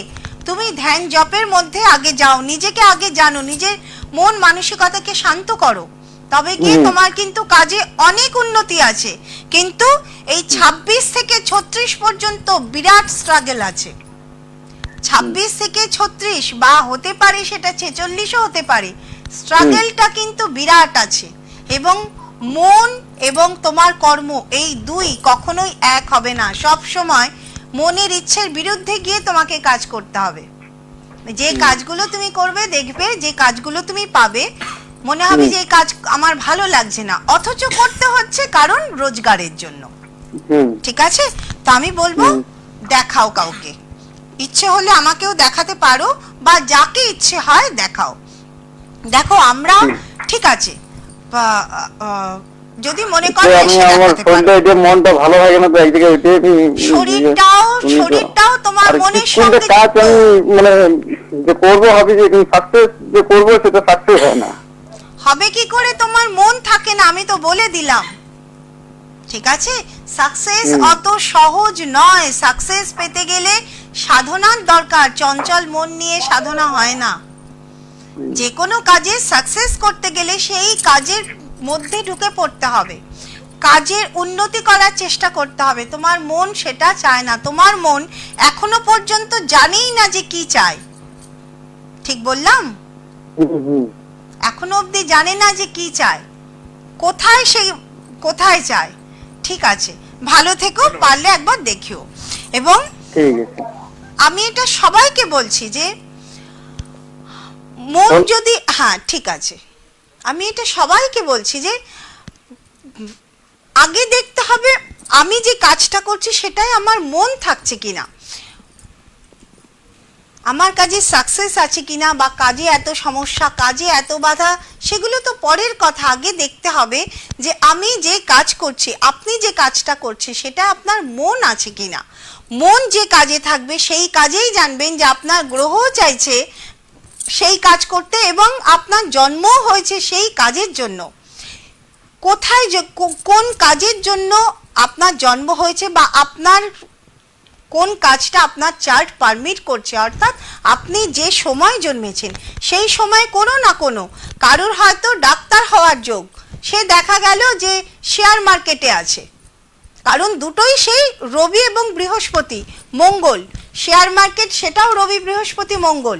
তুমি ধ্যান জপের মধ্যে আগে যাও, নিজেকে আগে জানো, নিজের মন মানসিকতাকে শান্ত করো, তবে গিয়ে তোমার কিন্তু কাজে অনেক উন্নতি আছে। কিন্তু এই 26 থেকে 36 পর্যন্ত বিরাট স্ট্রাগল আছে। 26 থেকে 36 বা হতে পারে সেটা 46ও হতে পারে, স্ট্রাগলটা কিন্তু বিরাট আছে, এবং মন এবং তোমার কর্ম এই দুই কখনোই এক হবে না। সব সময় মনের ইচ্ছের বিরুদ্ধে গিয়ে তোমাকে কাজ করতে হবে। যে কাজগুলো তুমি করবে দেখবে, যে কাজগুলো তুমি পাবে মনে হবে যে এই কাজ আমার ভালো লাগছে না, অথচ করতে হচ্ছে কারণ রোজগারের জন্য। ঠিক আছে, তো আমি বলবো দেখাও কাউকে, ইচ্ছে হলে আমাকেও দেখাতে পারো বা যাকে ইচ্ছে হয় দেখাও। দেখো আমরা ঠিক আছে যদি মনে করো এসে দেখাতে পারো। মনটা ভালো লাগে না তো একদিকে শরীরটাও তোমার মনের সঙ্গে কাজ আমি মানে যে করবো ভাবি যে সাকসেস যে করবো সেটা সাকসেস হয় না। হবে কি করে? তোমার মন থাকে না, আমি তো বলে দিলাম। ঠিক আছে, সাকসেস অত সহজ নয়। সাকসেস পেতে গেলে সাধনার দরকার। চঞ্চল মন নিয়ে সাধনা হয় না। যে কোনো কাজে সাকসেস করতে গেলে সেই কাজের মধ্যে ঢুকে পড়তে হবে, কাজের উন্নতি করার চেষ্টা করতে হবে। তোমার মন সেটা চায় না। তোমার মন এখনো পর্যন্ত জানেই না যে কি চায়। ঠিক বললাম? এখনো অবধি জানে না যে কি চায়, কোথায় চায়। ঠিক আছে, ভালো থেকো, পারলে একবার দেখিও। এবং আমি এটা সবাইকে বলছি যে মন যদি, হ্যাঁ ঠিক আছে, আমি এটা সবাইকে বলছি যে আগে দেখতে হবে আমি যে কাজটা করছি সেটাই আমার মন থাকছে কিনা, আমার কাজে সাকসেস আছে কিনা, বা কাজে এত সমস্যা, কাজে এত বাধা, সেগুলো তো পরের কথা। আগে দেখতে হবে যে আমি যে কাজ করছি, আপনি যে কাজটা করছেন সেটা আপনার মন আছে কিনা। মন যে কাজে থাকবে সেই কাজেই জানবেন যে আপনার গ্রহ চাইছে সেই কাজ করতে এবং আপনার জন্ম হয়েছে সেই কাজের জন্য। কোথায় কোন কাজের জন্য আপনার জন্ম হয়েছে বা আপনার কোন কাজটা আপনার চার্ট পারমিট করছে, অর্থাৎ আপনি যে সময় জন্মেছেন সেই সময় কোনো না কোনো, কারোর হয়তো ডাক্তার হওয়ার যোগ, সে দেখা গেল যে শেয়ার মার্কেটে আছে, কারণ দুটোই সেই রবি এবং বৃহস্পতি মঙ্গল। শেয়ার মার্কেট সেটাও রবি বৃহস্পতি মঙ্গল।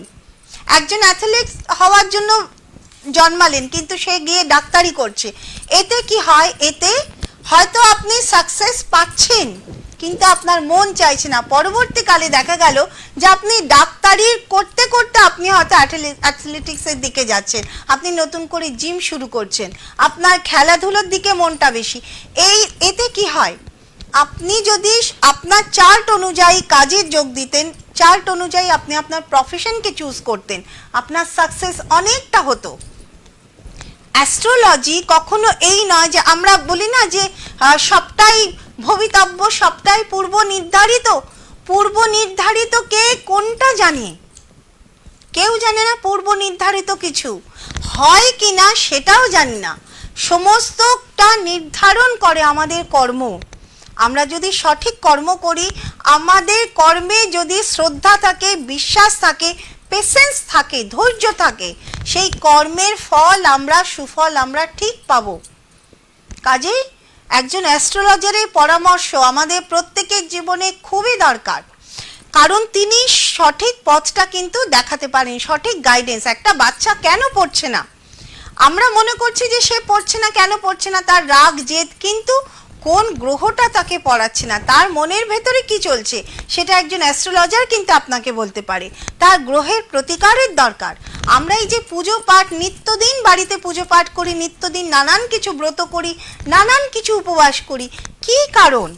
একজন অ্যাথলেট হওয়ার জন্য জন্মালেন কিন্তু সে গিয়ে ডাক্তারি করছে। এতে কি হয়? এতে হয়তো আপনি সাকসেস পাচ্ছেন কিন্তু আপনার মন চাইছে না। পরবর্তীকালে দেখা গেল যে আপনি ডাক্তারি করতে করতে আপনি হয়তো অ্যাথলেটিক্সের দিকে যাচ্ছেন, আপনি নতুন করে জিম শুরু করছেন, আপনার খেলাধুলোর দিকে মনটা বেশি। এতে কি হয়? আপনি যদি আপনার চার্ট অনুযায়ী কাজে যোগ দিতেন, চার্ট অনুযায়ী আপনি আপনার প্রফেশনকে চুজ করতেন, আপনার সাকসেস অনেকটা হতো। অ্যাস্ট্রোলজি কখনো এই নয় যে আমরা বলি না যে সবটাই ভবিতব্য, সবটাই পূর্ব নির্ধারিত। পূর্ব নির্ধারিত কে কোনটা জানে? কেউ জানে না পূর্ব নির্ধারিত কিছু হয় কিনা সেটাও জানি না। সমস্তটা নির্ধারণ করে আমাদের কর্ম। আমরা যদি সঠিক কর্ম করি, আমাদের কর্মে যদি শ্রদ্ধা থাকে, বিশ্বাস থাকে, পেশেন্স থাকে, ধৈর্য থাকে, সেই কর্মের ফল আমরা, সুফল আমরা ঠিক পাবো। কাজেই একজন অ্যাস্ট্রোলজারের পরামর্শ আমাদের প্রত্যেকের জীবনে খুবই দরকার, কারণ তিনি সঠিক পথটা কিন্তু দেখাতে পারেন, সঠিক গাইডেন্স। একটা বাচ্চা কেন পড়ছে না, আমরা মনে করছি যে সে পড়ছে না, কেন পড়ছে না, তার রাগ জেদ, কিন্তু কোন গ্রহটা তাকে পড়াচ্ছে না, তার মনের ভেতরে কি চলছে সেটা একজন অ্যাস্ট্রোলজার কিন্তু আপনাকে বলতে পারে। তার গ্রহের প্রতিকারের দরকার। আমরা এই যে পুজো পাঠ নিত্যদিন বাড়িতে পুজো পাঠ করি, নিত্যদিন নানান কিছু ব্রত করি, নানান কিছু উপবাস করি, কি কারণ?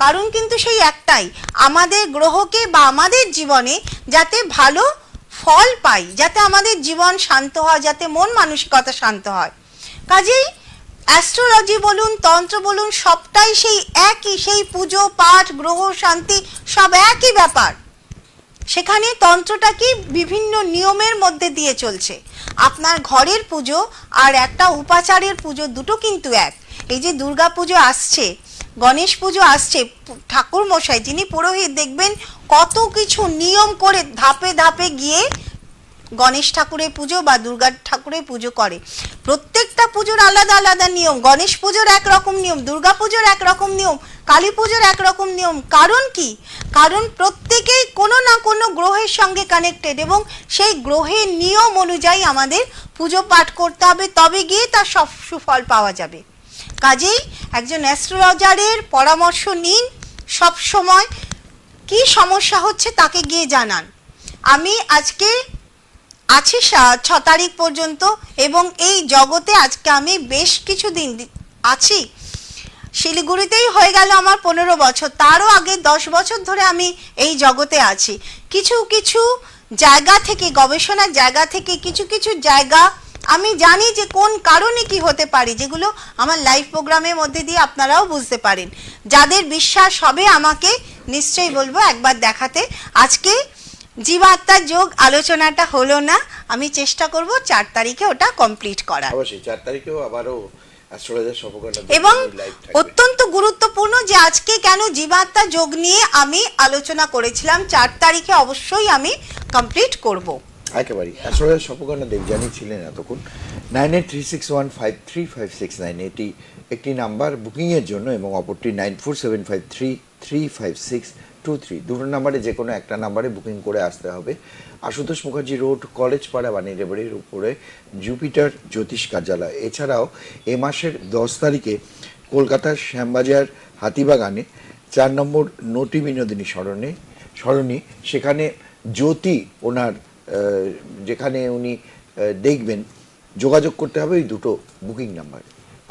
কারণ কিন্তু সেই একটাই, আমাদের গ্রহকে বা আমাদের জীবনে যাতে ভালো ফল পাই, যাতে আমাদের জীবন শান্ত হয়, যাতে মন মানসিকতা শান্ত হয়। কাজেই অ্যাস্ট্রোলজি বলুন, তন্ত্র বলুন, সবটাই সেই একই, সেই পুজো পাঠ গ্রহ শান্তি সব একই ব্যাপার। সেখানে তন্ত্রটা কি বিভিন্ন নিয়মের মধ্যে দিয়ে চলছে। আপনার ঘরের পুজো আর একটা উপাচারের পুজো দুটো কিন্তু এক। এই যে দুর্গা পুজো আসছে, গণেশ পুজো আসছে, ঠাকুর মশাই যিনি পুরোহিত দেখবেন কত কিছু নিয়ম করে ধাপে ধাপে গিয়ে গণেশ ঠাকুরের পুজো বা দুর্গা ঠাকুরের পুজো করে। প্রত্যেকটা পুজোর আলাদা আলাদা নিয়ম। গণেশ পুজোর একরকম নিয়ম, দুর্গা পুজোর একরকম নিয়ম, কালী পুজোর একরকম নিয়ম। কারণ কি? কারণ প্রত্যেকেই কোনো না কোনো গ্রহের সঙ্গে কানেক্টেড এবং সেই গ্রহের নিয়ম অনুযায়ী আমাদের পুজো পাঠ করতে হবে, তবে গিয়ে তার সব সুফল পাওয়া যাবে। কাজেই একজন অ্যাস্ট্রোলজারের পরামর্শ নিন সব সময়। কি সমস্যা হচ্ছে তাকে গিয়ে জানান। আমি আজকে আছি 6 তারিখ পর্যন্ত এবং এই জগতে আজকে আমি বেশ কিছু দিন আছি। শিলিগুড়িতেই হয়ে গেল আমার 15 বছর, তারও আগে 10 বছর ধরে আমি এই জগতে আছি। কিছু কিছু জায়গা থেকে, গবেষণার জায়গা থেকে কিছু কিছু জায়গা আমি জানি যে কোন কারণে কি হতে পারে, যেগুলো আমার লাইভ প্রোগ্রামের মধ্যে দিয়ে আপনারাও বুঝতে পারেন। যাদের বিশ্বাস হবে আমাকে নিশ্চয়ই বলবো একবার দেখাতে। আজকে জীবাত্মার যোগ আলোচনাটা হলো না, আমি চেষ্টা করব 4 তারিখে ওটা কমপ্লিট করার। অবশ্যই 4 তারিখেও আবারও অ্যাস্ট্রোলজার স্বর্পকন্যা এবং লাইভ থাকবে। অত্যন্ত গুরুত্বপূর্ণ যে আজকে কেন জীবাত্মা যোগ নিয়ে আমি আলোচনা করেছিলাম, 4 তারিখে অবশ্যই আমি কমপ্লিট করব। একেবারেই অ্যাস্ট্রোলজার স্বর্পকন্যা দেবযানী ছিলেন এতক্ষণ। 9836155359 এটি একটি নাম্বার বুকিংয়ের জন্য এবং অপরটি 9475335623। দুটো নাম্বারে যে কোনো একটা নাম্বারে বুকিং করে আসতে হবে। আশুতোষ মুখার্জি রোড, কলেজ পাড়া, বাণীডেবাড়ির উপরে জুপিটার জ্যোতিষ কার্যালয়। এছাড়াও এ মাসের 10 তারিখে কলকাতার শ্যামবাজার হাতিবাগানে 4 নম্বর নটি বিনোদিনী সরণি, সেখানে জ্যোতি ওনার যেখানে উনি দেখবেন, যোগাযোগ করতে হবে এই দুটো বুকিং নাম্বার।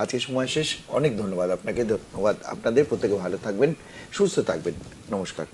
আজকে সময় শেষ, অনেক ধন্যবাদ আপনাকে, ধন্যবাদ আপনাদের। প্রত্যেকে ভালো থাকবেন, সুস্থ থাকবেন, নমস্কার।